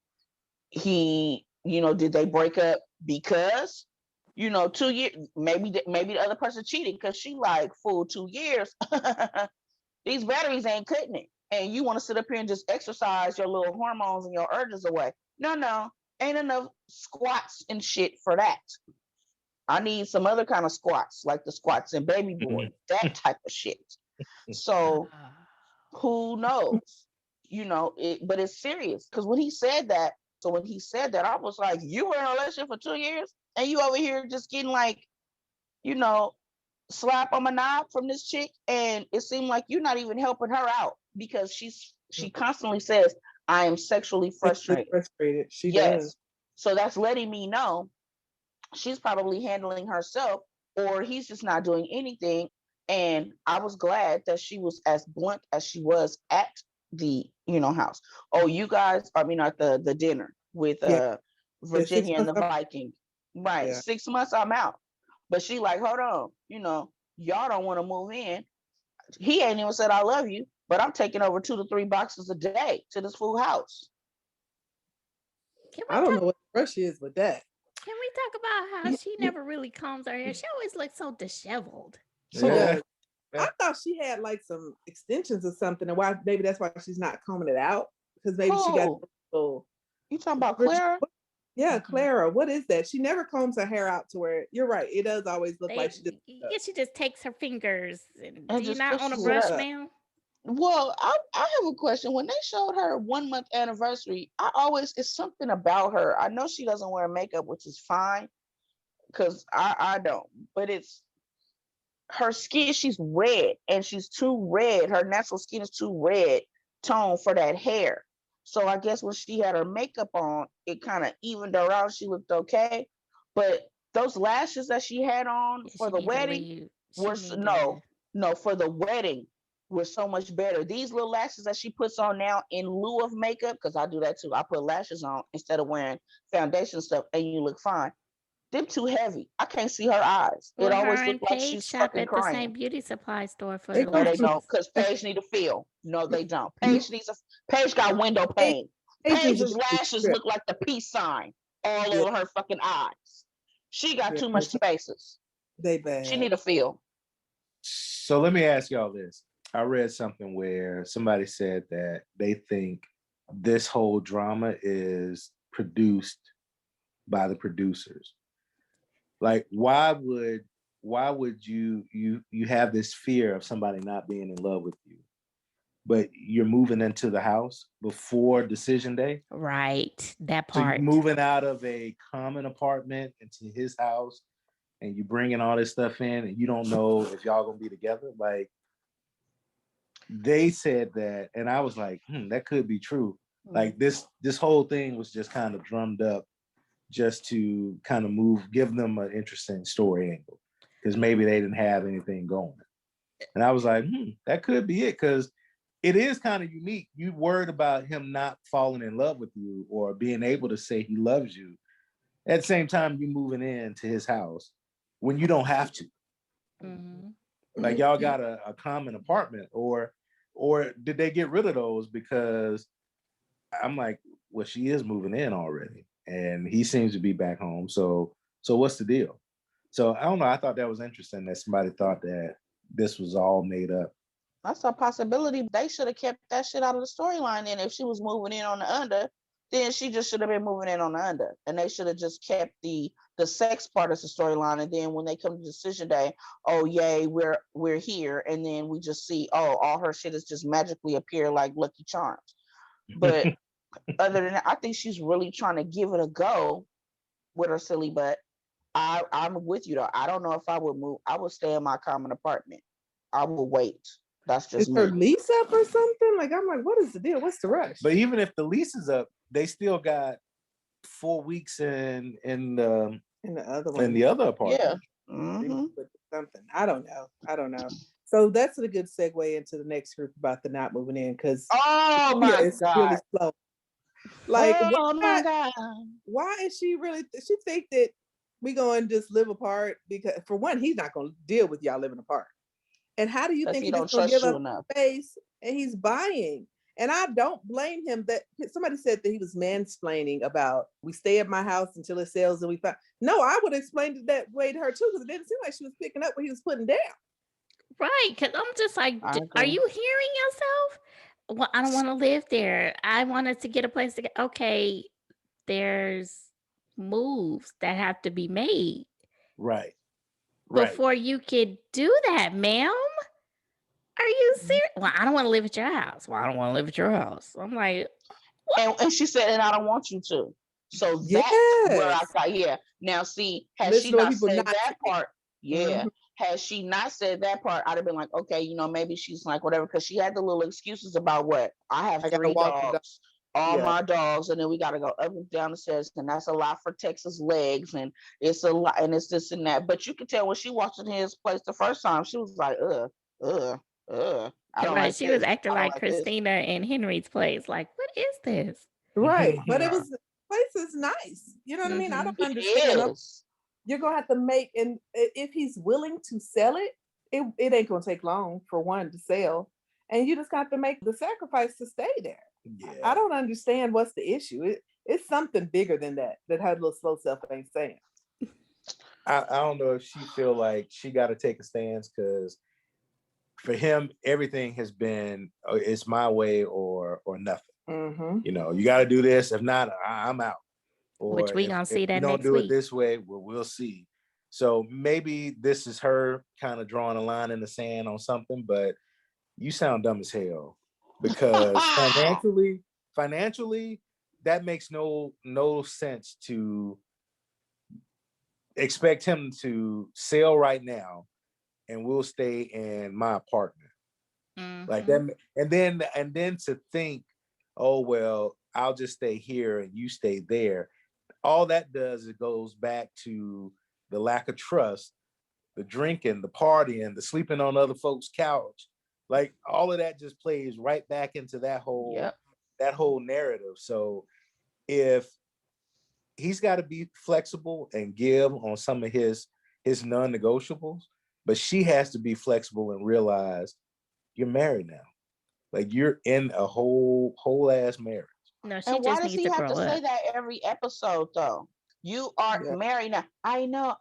[SPEAKER 3] did they break up because, 2 years, maybe the other person cheated because she like, fool, 2 years, these batteries ain't cutting it. And you want to sit up here and just exercise your little hormones and your urges away. No, ain't enough squats and shit for that. I need some other kind of squats, like the squats in Baby Boy, that type of shit. So who knows? You know, but it's serious because when he said that, I was like, you were in a relationship for 2 years and you over here just getting like, you know, slap on my knob from this chick, and it seemed like you're not even helping her out because she constantly says, I am sexually frustrated.
[SPEAKER 2] She
[SPEAKER 3] Yes.
[SPEAKER 2] does.
[SPEAKER 3] So that's letting me know she's probably handling herself, or he's just not doing anything. And I was glad that she was as blunt as she was at the, house. Oh, you guys, I mean, at the dinner with
[SPEAKER 2] Yeah.
[SPEAKER 3] Virginia and the
[SPEAKER 2] 6 months.
[SPEAKER 3] Viking. Right.
[SPEAKER 2] Yeah.
[SPEAKER 3] 6 months, I'm out. But she like, hold on, y'all don't want to move in. He ain't even said I love you, but I'm taking over 2 to 3 boxes a day to this fool house.
[SPEAKER 2] I don't know what the rush is with that.
[SPEAKER 1] Can we talk about how she never really combs her hair? She always looks so disheveled.
[SPEAKER 2] She does. I thought she had like some extensions or something, and why maybe that's why she's not combing it out, because maybe she got a little.
[SPEAKER 3] You talking about Clara?
[SPEAKER 2] Yeah, Clara. What is that? She never combs her hair out to where you're right. It does always look like she just.
[SPEAKER 1] Yeah, she just takes her fingers. Do you
[SPEAKER 3] just
[SPEAKER 1] not own a
[SPEAKER 3] pushes it
[SPEAKER 1] brush,
[SPEAKER 3] up.
[SPEAKER 1] ma'am?
[SPEAKER 3] Well, I have a question. When they showed her 1 month anniversary, it's something about her. I know she doesn't wear makeup, which is fine, because I don't. But it's her skin. She's red, and she's too red. Her natural skin is too red tone for that hair. So I guess when she had her makeup on, it kind of evened her out. She looked okay, but those lashes that she had on for the wedding were for the wedding were so much better. These little lashes that she puts on now in lieu of makeup, because I do that too. I put lashes on instead of wearing foundation stuff, and you look fine. Them too heavy. I can't see her eyes.
[SPEAKER 1] Well,
[SPEAKER 3] it always
[SPEAKER 1] her
[SPEAKER 3] looks
[SPEAKER 1] and
[SPEAKER 3] like
[SPEAKER 1] Paige
[SPEAKER 3] she's
[SPEAKER 1] shop
[SPEAKER 3] fucking
[SPEAKER 1] at the
[SPEAKER 3] crying.
[SPEAKER 1] same beauty supply store for
[SPEAKER 2] They
[SPEAKER 1] the
[SPEAKER 3] No, they
[SPEAKER 1] lashes.
[SPEAKER 3] don't, because Paige need to feel. No, they don't. Paige got window pane. Paige's lashes look like the peace sign all over her fucking eyes. She got too much spaces.
[SPEAKER 2] They bad.
[SPEAKER 3] She need to feel.
[SPEAKER 4] So let me ask y'all this. I read something where somebody said that they think this whole drama is produced by the producers. Like, why would you have this fear of somebody not being in love with you, but you're moving into the house before decision day?
[SPEAKER 1] Right, that
[SPEAKER 4] So
[SPEAKER 1] part.
[SPEAKER 4] you're moving out of a common apartment into his house, and you bringing all this stuff in, and you don't know if y'all gonna be together. Like, they said that, and I was like, that could be true. Like, this whole thing was just kind of drummed up just to kind of give them an interesting story angle, because maybe they didn't have anything going. And I was like, that could be it, because it is kind of unique. You worried about him not falling in love with you or being able to say he loves you. At the same time, you moving into his house when you don't have to. Like, y'all got a common apartment, or did they get rid of those? Because I'm like, well, she is moving in already, and he seems to be back home. So what's the deal? So I don't know. I thought that was interesting that somebody thought that this was all made up.
[SPEAKER 3] That's a possibility. They should have kept that shit out of the storyline. And if she was moving in on the under, then she just should have been moving in on the under. And they should have just kept the sex part of the storyline. And then when they come to decision day, oh yay, we're here. And then we just see, oh, all her shit is just magically appear like Lucky Charms. But other than that, I think she's really trying to give it a go with her silly butt. I'm with you though. I don't know if I would move. I would stay in my common apartment. I will wait. That's just
[SPEAKER 2] her lease up or something? Like, I'm like, what is the deal? What's the rush?
[SPEAKER 4] But even if the lease is up, they still got 4 weeks in the
[SPEAKER 2] other one,
[SPEAKER 4] in the other apartment.
[SPEAKER 3] Yeah.
[SPEAKER 2] Something. I don't know. So that's a good segue into the next group about the not moving in, because
[SPEAKER 3] it's
[SPEAKER 2] really slow. Like,
[SPEAKER 3] my God,
[SPEAKER 2] why is she really? She think that we going to just live apart? Because for one, he's not going to deal with y'all living apart. And how do you think he's going to give up space? And he's buying. And I don't blame him. That somebody said that he was mansplaining about, we stay at my house until it sells and we find. No, I would have explained it that way to her too, because it didn't seem like she was picking up what he was putting down.
[SPEAKER 1] Right, because I'm just like, are you hearing yourself? Well, I don't want to live there. I wanted to get a place to get. Okay, there's moves that have to be made.
[SPEAKER 4] Right.
[SPEAKER 1] Before you could do that, ma'am. Are you serious? Well, I don't want to live at your house. Well, I don't want to live at your house. I'm like,
[SPEAKER 3] And she said, and I don't want you to. So that's where I
[SPEAKER 2] Yes.
[SPEAKER 3] thought, yeah. Now, see, had
[SPEAKER 2] Listen
[SPEAKER 3] she
[SPEAKER 2] to what
[SPEAKER 3] not
[SPEAKER 2] people
[SPEAKER 3] said
[SPEAKER 2] not
[SPEAKER 3] that
[SPEAKER 2] saying.
[SPEAKER 3] part, yeah. Had she not said that part, I'd have been like, okay, you know, maybe she's like whatever, because she had the little excuses about what I have
[SPEAKER 2] I gotta
[SPEAKER 3] 3
[SPEAKER 2] walk the dog.
[SPEAKER 3] dogs, all
[SPEAKER 2] Yeah.
[SPEAKER 3] my dogs, and then we got to go up and down the stairs, and that's a lot for Texas legs, and it's a lot, and it's this and that. But you could tell when she walked in his place the first time, she was like, I don't
[SPEAKER 1] right.
[SPEAKER 3] like
[SPEAKER 1] She
[SPEAKER 3] this.
[SPEAKER 1] was acting
[SPEAKER 3] I don't
[SPEAKER 1] like
[SPEAKER 3] like this.
[SPEAKER 1] Christina in Henry's place. Like, what is this?
[SPEAKER 2] Right. But it was, the place is nice. You know what I mean? I don't
[SPEAKER 3] It
[SPEAKER 2] understand.
[SPEAKER 3] is.
[SPEAKER 2] You're gonna have to make, and if he's willing to sell it, it ain't gonna take long for one to sell. And you just got to make the sacrifice to stay there.
[SPEAKER 4] Yeah.
[SPEAKER 2] I don't understand what's the issue. It's something bigger than that her little slow self ain't saying.
[SPEAKER 4] I don't know if she feel like she got to take a stance, because for him, everything has been it's my way or nothing. You know, you got to do this. If not, I'm out. Or
[SPEAKER 1] Which we
[SPEAKER 4] if,
[SPEAKER 1] gonna see
[SPEAKER 4] if
[SPEAKER 1] that
[SPEAKER 4] you don't
[SPEAKER 1] next
[SPEAKER 4] do
[SPEAKER 1] week.
[SPEAKER 4] it this way, we'll see. So maybe this is her kind of drawing a line in the sand on something, but you sound dumb as hell, because financially, that makes no sense to expect him to sell right now and we'll stay in my apartment. Like that, and then to think, oh well, I'll just stay here and you stay there. All that does, it goes back to the lack of trust, the drinking, the partying, the sleeping on other folks' couch. Like all of that just plays right back into that whole narrative. So if he's got to be flexible and give on some of his non-negotiables, but she has to be flexible and realize you're married now. Like you're in a whole ass marriage.
[SPEAKER 1] No, she
[SPEAKER 3] And why
[SPEAKER 1] just
[SPEAKER 3] does
[SPEAKER 1] needs
[SPEAKER 3] he
[SPEAKER 1] to
[SPEAKER 3] have
[SPEAKER 1] grow
[SPEAKER 3] to say
[SPEAKER 1] up.
[SPEAKER 3] that every episode though? You are married now. I know.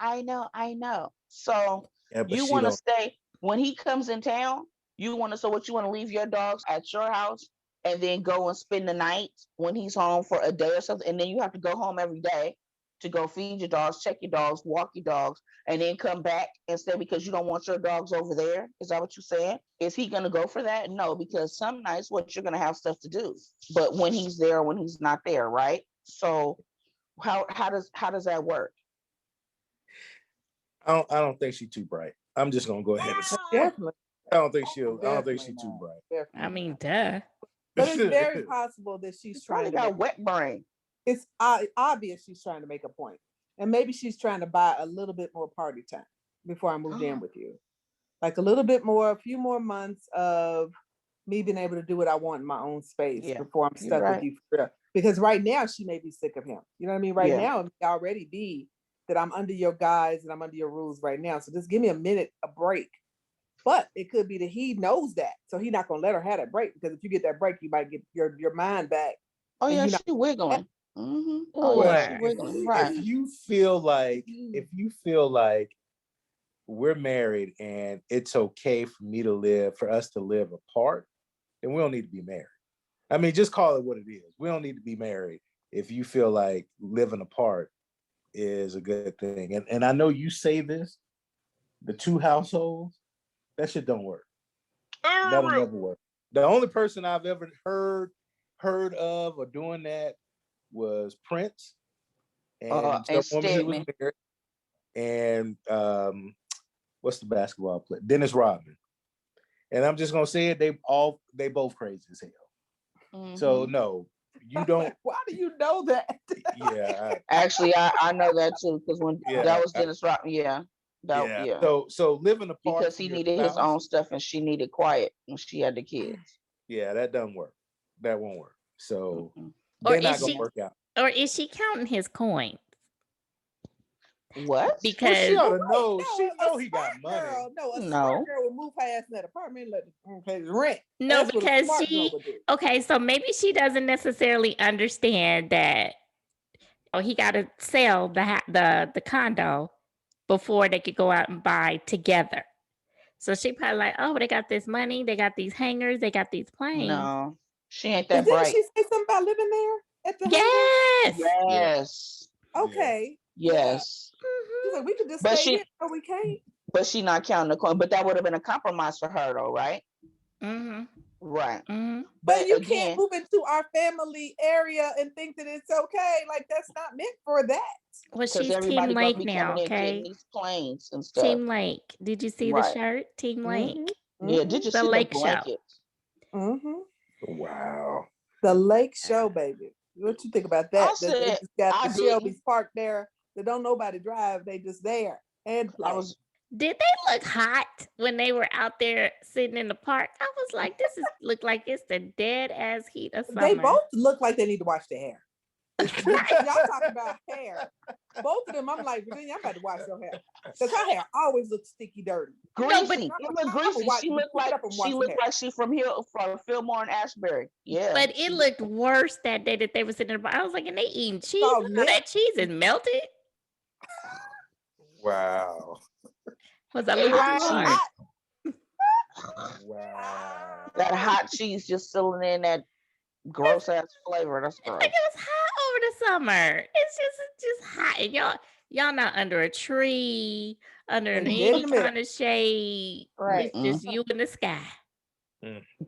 [SPEAKER 3] So
[SPEAKER 4] Yeah, but
[SPEAKER 3] you
[SPEAKER 4] she
[SPEAKER 3] want to
[SPEAKER 4] don't.
[SPEAKER 3] stay when he comes in town? You want to, so what, you want to leave your dogs at your house and then go and spend the night when he's home for a day or something, and then you have to go home every day to go feed your dogs, check your dogs, walk your dogs, and then come back and stay because you don't want your dogs over there? Is that what you're saying? Is he going to go for that? No, because some nights what you're going to have stuff to do, but when he's there, when he's not there, right? So how does that work?
[SPEAKER 4] I don't think she's too bright. I'm just gonna go ahead and say
[SPEAKER 2] Definitely.
[SPEAKER 4] I don't think she's
[SPEAKER 2] Definitely
[SPEAKER 4] too
[SPEAKER 2] not.
[SPEAKER 4] bright.
[SPEAKER 1] I
[SPEAKER 2] Definitely
[SPEAKER 1] mean,
[SPEAKER 2] not.
[SPEAKER 1] duh.
[SPEAKER 2] But it's very possible that she's
[SPEAKER 3] He's
[SPEAKER 2] trying
[SPEAKER 3] probably
[SPEAKER 2] to
[SPEAKER 3] got wet brain.
[SPEAKER 2] it's obvious she's trying to make a point. And maybe she's trying to buy a little bit more party time before I moved in with you. Like a little bit more, a few more months of me being able to do what I want in my own space before I'm stuck with you for real. Because right now she may be sick of him. You know what I mean? Right now it may already be that I'm under your guise and I'm under your rules right now. So just give me a minute, a break. But it could be that he knows that. So he's not gonna let her have that break, because if you get that break, you might get your mind back.
[SPEAKER 3] Oh yeah,
[SPEAKER 2] she's
[SPEAKER 3] wiggling.
[SPEAKER 1] Oh yeah,
[SPEAKER 3] she's wiggling. Right.
[SPEAKER 4] If you feel like we're married and it's okay for us to live apart, then we don't need to be married. I mean, just call it what it is. We don't need to be married if you feel like living apart is a good thing. And I know you say this, the 2 households, that shit don't work. That'll never work. The only person I've ever heard of or doing that was Prince and some woman he was married, and what's the basketball player? Dennis Rodman. And I'm just gonna say it, they both crazy as hell. So no, you don't.
[SPEAKER 2] Why do you know that?
[SPEAKER 4] Yeah.
[SPEAKER 3] Actually, I know that too, because when that was Dennis Rodman,
[SPEAKER 4] So living apart
[SPEAKER 3] because he needed his own stuff and she needed quiet when she had the kids.
[SPEAKER 4] Yeah, that doesn't work. That won't work. So
[SPEAKER 1] or
[SPEAKER 4] they're not gonna work out.
[SPEAKER 1] Or is she counting his coins?
[SPEAKER 3] What?
[SPEAKER 1] Because
[SPEAKER 4] she ought to know. She know he got money.
[SPEAKER 2] A smart girl would move her ass in that apartment and let him pay his rent.
[SPEAKER 1] No, because so maybe she doesn't necessarily understand that. Oh, he got to sell the condo before they could go out and buy together. So she probably like, oh, they got this money, they got these hangers, they got these planes.
[SPEAKER 3] No, she ain't that bright.
[SPEAKER 2] Didn't she say something about living there at the
[SPEAKER 3] Yes.
[SPEAKER 2] Okay.
[SPEAKER 3] Yes.
[SPEAKER 2] She's like, we could just stay here. No, we can't.
[SPEAKER 3] But she not counting the coin. But that would have been a compromise for her, though, right?
[SPEAKER 1] Mm-hmm.
[SPEAKER 3] Right.
[SPEAKER 1] Mm-hmm.
[SPEAKER 2] But you
[SPEAKER 3] again,
[SPEAKER 2] can't move into our family area and think that it's okay. Like that's not meant for that.
[SPEAKER 1] Well,
[SPEAKER 3] because
[SPEAKER 1] she's Team
[SPEAKER 3] everybody gonna
[SPEAKER 1] Lake
[SPEAKER 3] be
[SPEAKER 1] now,
[SPEAKER 3] coming in getting
[SPEAKER 1] okay?
[SPEAKER 3] these planes and stuff.
[SPEAKER 1] Team Lake. Did you see the
[SPEAKER 3] Right.
[SPEAKER 1] shirt? Team Lake.
[SPEAKER 3] Yeah, did you
[SPEAKER 1] The
[SPEAKER 3] see
[SPEAKER 1] Lake
[SPEAKER 3] the
[SPEAKER 1] Show.
[SPEAKER 3] blankets?
[SPEAKER 4] Wow.
[SPEAKER 2] The Lake Show, baby. What you think about that?
[SPEAKER 3] I
[SPEAKER 2] That they
[SPEAKER 3] said
[SPEAKER 2] just got
[SPEAKER 3] I
[SPEAKER 2] the
[SPEAKER 3] didn't.
[SPEAKER 2] Shelby's parked there. That don't nobody drive. They just there and
[SPEAKER 3] I
[SPEAKER 2] play.
[SPEAKER 3] was
[SPEAKER 1] Did they look hot when they were out there sitting in the park? I was like, this is look like it's the dead ass heat of summer.
[SPEAKER 2] They both look like they need to wash their hair. Y'all talk about hair. Both of them, I'm like, Virginia, I'm about to wash your hair. Because her hair always looks sticky dirty.
[SPEAKER 1] No, but
[SPEAKER 3] greasy. It looked greasy. She looked like she from Fillmore and Ashbury. Yeah.
[SPEAKER 1] but it looked worse that day that they were sitting in the park. I was like, and they eating cheese.
[SPEAKER 2] all
[SPEAKER 1] I know that
[SPEAKER 2] lit.
[SPEAKER 1] cheese is melted.
[SPEAKER 4] Wow.
[SPEAKER 1] Was a
[SPEAKER 2] It
[SPEAKER 1] little
[SPEAKER 2] was
[SPEAKER 1] too
[SPEAKER 2] hot.
[SPEAKER 1] hard.
[SPEAKER 4] Wow.
[SPEAKER 3] That hot cheese just filling in that gross ass flavor. That's
[SPEAKER 1] It's like
[SPEAKER 3] gross.
[SPEAKER 1] it was hot over the summer. It's just hot. And y'all not under a tree, under
[SPEAKER 2] And dead
[SPEAKER 1] any
[SPEAKER 2] in the middle.
[SPEAKER 1] kind of shade.
[SPEAKER 3] Right.
[SPEAKER 1] It's just you in the sky.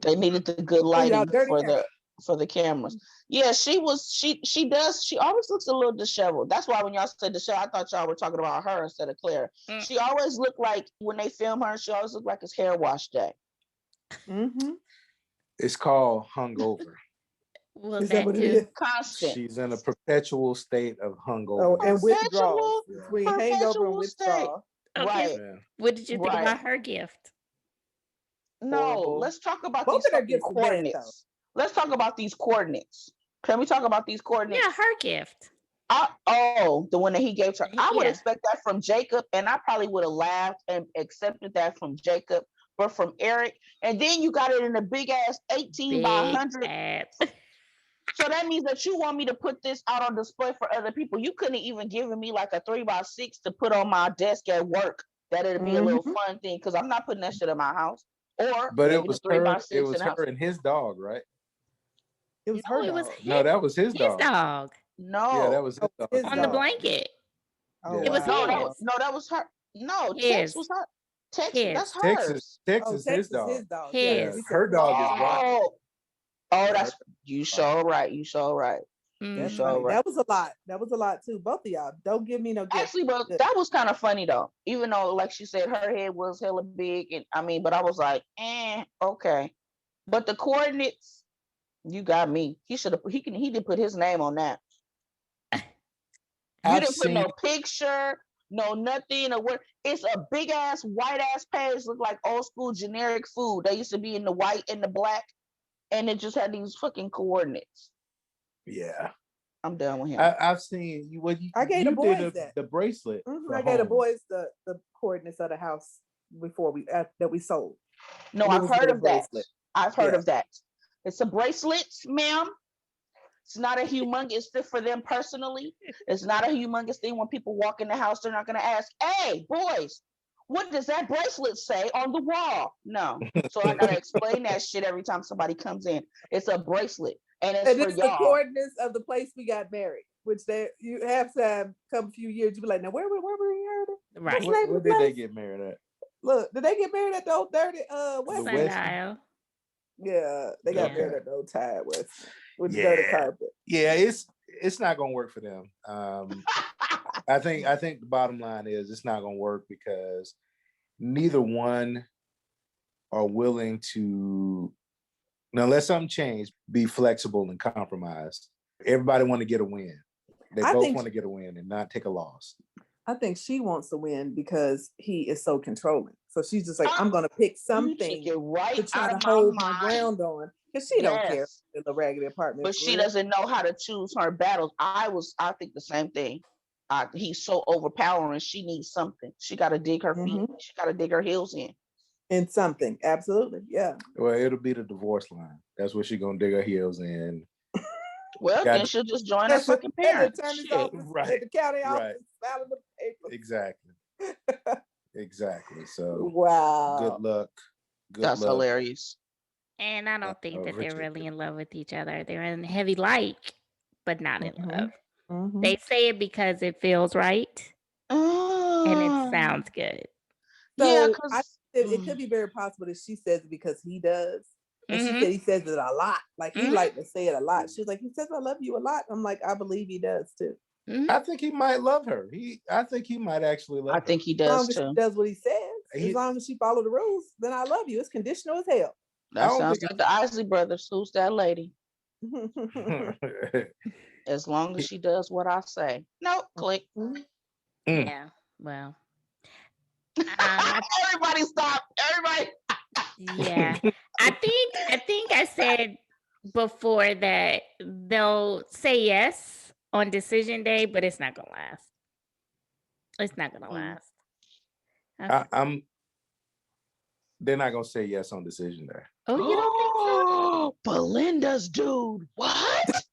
[SPEAKER 3] They needed the good
[SPEAKER 2] y'all
[SPEAKER 3] lighting
[SPEAKER 2] dirty
[SPEAKER 3] for the cameras. Yeah, she always looks a little disheveled. That's why when y'all said disheveled, I thought y'all were talking about her instead of Clara. She always looked like when they film her, she always looked like it's hair wash day.
[SPEAKER 4] It's called hungover.
[SPEAKER 1] Was
[SPEAKER 2] Is that
[SPEAKER 1] that
[SPEAKER 2] what it
[SPEAKER 1] too?
[SPEAKER 2] is?
[SPEAKER 3] Constant.
[SPEAKER 4] She's in a perpetual state of hungover.
[SPEAKER 2] Oh, and withdrawal.
[SPEAKER 3] Perpetual-
[SPEAKER 2] Between hangover and
[SPEAKER 3] perpetual
[SPEAKER 2] withdrawal.
[SPEAKER 1] Okay.
[SPEAKER 3] Right.
[SPEAKER 4] Yeah.
[SPEAKER 1] What did you think
[SPEAKER 3] Right.
[SPEAKER 1] about her gift?
[SPEAKER 3] No,
[SPEAKER 2] Horrible.
[SPEAKER 3] let's talk about
[SPEAKER 2] Both
[SPEAKER 3] these
[SPEAKER 2] of their
[SPEAKER 3] fucking
[SPEAKER 2] gifts are bad,
[SPEAKER 3] coordinates. Let's talk about these coordinates. Can we talk about these coordinates?
[SPEAKER 1] Yeah, her gift.
[SPEAKER 3] The one that he gave to her. I would
[SPEAKER 1] Yeah.
[SPEAKER 3] expect that from Jacob, and I probably would have laughed and accepted that from Jacob, but from Erik, and then you got it in a big ass 18 by 100.
[SPEAKER 1] ass.
[SPEAKER 3] So that means that you want me to put this out on display for other people. You couldn't even given me like a 3x6 to put on my desk at work. That'd be a little fun thing because I'm not putting that shit in my house. Or
[SPEAKER 4] But
[SPEAKER 3] maybe
[SPEAKER 4] it was
[SPEAKER 3] the 3x6
[SPEAKER 4] her. It was
[SPEAKER 3] in the house.
[SPEAKER 4] her and his dog, right?
[SPEAKER 2] It was
[SPEAKER 1] No,
[SPEAKER 2] her
[SPEAKER 1] it was
[SPEAKER 2] dog.
[SPEAKER 4] No, that was his
[SPEAKER 1] his
[SPEAKER 4] dog.
[SPEAKER 1] dog
[SPEAKER 3] No,
[SPEAKER 4] Yeah, that was his dog.
[SPEAKER 2] his
[SPEAKER 1] on the
[SPEAKER 2] dog.
[SPEAKER 1] blanket.
[SPEAKER 2] Oh,
[SPEAKER 4] Yeah.
[SPEAKER 1] It was
[SPEAKER 2] wow.
[SPEAKER 1] his.
[SPEAKER 3] that was her. No,
[SPEAKER 1] His.
[SPEAKER 3] Tex was her. Tex,
[SPEAKER 1] His.
[SPEAKER 3] that's
[SPEAKER 4] Texas,
[SPEAKER 3] hers.
[SPEAKER 4] Texas, his dog.
[SPEAKER 2] His dog.
[SPEAKER 1] His.
[SPEAKER 2] Yeah,
[SPEAKER 4] Yeah,
[SPEAKER 2] we said
[SPEAKER 4] her dog is white.
[SPEAKER 3] Oh, that's you sure right. You sure right.
[SPEAKER 2] That's
[SPEAKER 3] sure
[SPEAKER 2] funny.
[SPEAKER 3] right.
[SPEAKER 2] That was a lot. That was a lot too. Both of y'all. Don't give me no gift.
[SPEAKER 3] Actually, but that was kind of funny though. Even though, like she said, her head was hella big, and I mean, but I was like, okay. But the coordinates, you got me. He should have. He didn't put his name on that. You didn't put no picture, no nothing, or what. It's a big ass white ass page, look like old school generic food. They used to be in the white and the black, and it just had these fucking coordinates.
[SPEAKER 4] Yeah,
[SPEAKER 3] I'm done with him.
[SPEAKER 4] I've seen you. What you?
[SPEAKER 2] I gave
[SPEAKER 4] you
[SPEAKER 2] the boys
[SPEAKER 4] did
[SPEAKER 2] that.
[SPEAKER 4] the bracelet.
[SPEAKER 2] I gave the boys the coordinates of the house before that we sold.
[SPEAKER 3] No,
[SPEAKER 2] And it
[SPEAKER 3] I've
[SPEAKER 2] was
[SPEAKER 3] heard
[SPEAKER 2] their
[SPEAKER 3] of that.
[SPEAKER 2] bracelet.
[SPEAKER 3] I've heard
[SPEAKER 2] Yeah.
[SPEAKER 3] of that. It's a bracelet, ma'am. It's not a humongous thing for them personally. It's not a humongous thing when people walk in the house. They're not going to ask, "Hey, boys, what does that bracelet say on the wall?" No. So I got to explain that shit every time somebody comes in. It's a bracelet, and it's for
[SPEAKER 2] the
[SPEAKER 3] y'all.
[SPEAKER 2] coordinates of the place we got married, which you have time come a few years, you be like, now where were we heard?
[SPEAKER 1] Right.
[SPEAKER 4] Where did they get married at?
[SPEAKER 2] Look, did they get married at the old dirty West?
[SPEAKER 1] Side aisle.
[SPEAKER 2] Yeah, they got
[SPEAKER 1] Yeah.
[SPEAKER 2] married at the old Tide West with the dirty carpet.
[SPEAKER 4] Yeah, it's not gonna work for them. I think the bottom line is it's not gonna work because neither one are willing to, unless something changed, be flexible and compromise. Everybody want to get a win. They both want to get a win and not take a loss.
[SPEAKER 2] I think she wants to win because he is so controlling. So she's just like, I'm gonna pick something
[SPEAKER 3] right
[SPEAKER 2] to try
[SPEAKER 3] out
[SPEAKER 2] to
[SPEAKER 3] of
[SPEAKER 2] hold
[SPEAKER 3] my
[SPEAKER 2] my ground on. Because she don't care in the raggedy apartment.
[SPEAKER 3] But she doesn't know how to choose her battles. I think the same thing. He's so overpowering. She needs something. She got to dig her feet. She got to dig her heels in.
[SPEAKER 2] In something, absolutely, yeah.
[SPEAKER 4] Well, it'll be the divorce line. That's what she's gonna dig her heels in.
[SPEAKER 3] Well, then she'll just join her fucking parents.
[SPEAKER 2] Right. At the county office, filing the papers.
[SPEAKER 4] Exactly. So
[SPEAKER 2] wow.
[SPEAKER 4] Good luck.
[SPEAKER 3] That's hilarious.
[SPEAKER 1] And I don't think that they're really in love with each other. They're in heavy like, but not in love. They say it because it feels right and it sounds good.
[SPEAKER 2] So
[SPEAKER 3] Yeah,
[SPEAKER 2] it could be very possible that she says it because he does. And she
[SPEAKER 1] Mhm.
[SPEAKER 2] said he says it a lot. Like he
[SPEAKER 1] Mhm.
[SPEAKER 2] like to say it a lot. She was like, he says I love you a lot. I'm like, I believe he does too.
[SPEAKER 1] Mhm.
[SPEAKER 4] I think he might love her. I think he might actually love
[SPEAKER 3] I
[SPEAKER 4] her.
[SPEAKER 3] think he
[SPEAKER 2] As
[SPEAKER 3] does
[SPEAKER 2] long as she
[SPEAKER 3] too.
[SPEAKER 2] does what he says,
[SPEAKER 4] He-
[SPEAKER 2] as long as she follow the rules, then I love you. It's conditional as hell.
[SPEAKER 4] I
[SPEAKER 3] That
[SPEAKER 4] don't
[SPEAKER 3] sounds
[SPEAKER 4] think
[SPEAKER 3] like the Isley brothers. Who's that lady? As long as she does what I say. Nope, click.
[SPEAKER 4] Mm.
[SPEAKER 1] Yeah. Well.
[SPEAKER 3] Everybody stop. Everybody.
[SPEAKER 1] Yeah. I think I said before that they'll say yes on decision day, but it's not gonna last. It's not gonna last. Okay.
[SPEAKER 4] They're not gonna say yes on decision day.
[SPEAKER 1] Oh, you don't think so?
[SPEAKER 3] Belinda's dude. What?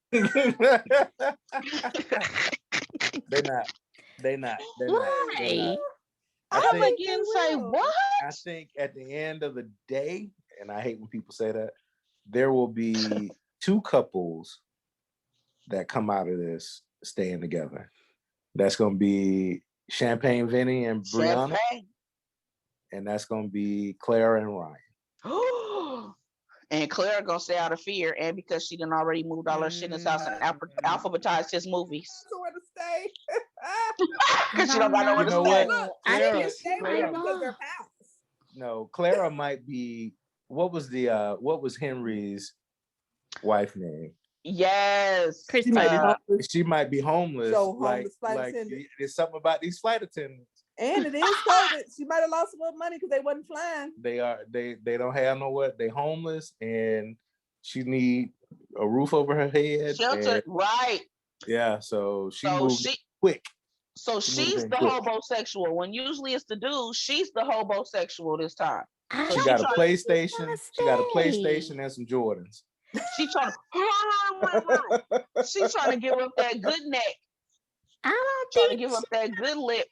[SPEAKER 4] They're not.
[SPEAKER 1] Why?
[SPEAKER 3] Come
[SPEAKER 2] think
[SPEAKER 3] again,
[SPEAKER 2] they
[SPEAKER 3] say
[SPEAKER 2] will.
[SPEAKER 3] what?
[SPEAKER 4] I think at the end of the day, and I hate when people say that, there will be two couples that come out of this staying together. That's gonna be Champagne Vinny and Briana,
[SPEAKER 3] Champagne.
[SPEAKER 4] and that's gonna be Clara and Ryan.
[SPEAKER 3] And Clara gonna stay out of fear, and because she done already moved all her shit in his house and alphabetized his movies.
[SPEAKER 2] So where to stay?
[SPEAKER 3] Because she don't got nowhere
[SPEAKER 4] You
[SPEAKER 3] to
[SPEAKER 4] know
[SPEAKER 3] stay.
[SPEAKER 4] what?
[SPEAKER 1] I
[SPEAKER 4] Clara-
[SPEAKER 1] think
[SPEAKER 2] Stay
[SPEAKER 1] she
[SPEAKER 2] with her
[SPEAKER 1] might
[SPEAKER 2] because they're
[SPEAKER 1] wrong.
[SPEAKER 2] pals.
[SPEAKER 4] No, Clara might be. What was Henry's wife name?
[SPEAKER 3] Yes.
[SPEAKER 2] She might be
[SPEAKER 1] Christina.
[SPEAKER 2] homeless.
[SPEAKER 4] She might be homeless.
[SPEAKER 2] So
[SPEAKER 4] like
[SPEAKER 2] homeless flight attendant.
[SPEAKER 4] there's something about these flight attendants.
[SPEAKER 2] And it is COVID. She might have lost a little money because they wasn't flying.
[SPEAKER 4] They don't have nowhere. They homeless and she need a roof over her head.
[SPEAKER 3] Shelter.
[SPEAKER 4] and-
[SPEAKER 3] Right.
[SPEAKER 4] yeah, so she
[SPEAKER 3] So
[SPEAKER 4] moved
[SPEAKER 3] she
[SPEAKER 4] quick.
[SPEAKER 3] so
[SPEAKER 4] She
[SPEAKER 3] she's
[SPEAKER 4] moved in
[SPEAKER 3] the
[SPEAKER 4] quick.
[SPEAKER 3] homosexual. When usually it's the dude, she's the homosexual this time.
[SPEAKER 1] I
[SPEAKER 3] So
[SPEAKER 4] She
[SPEAKER 3] she
[SPEAKER 4] got a
[SPEAKER 3] trying-
[SPEAKER 4] PlayStation. She got a
[SPEAKER 1] stay.
[SPEAKER 4] PlayStation and some Jordans.
[SPEAKER 3] She trying to she's trying to give up that good neck,
[SPEAKER 1] I don't
[SPEAKER 3] trying to
[SPEAKER 1] think
[SPEAKER 3] give up that good lip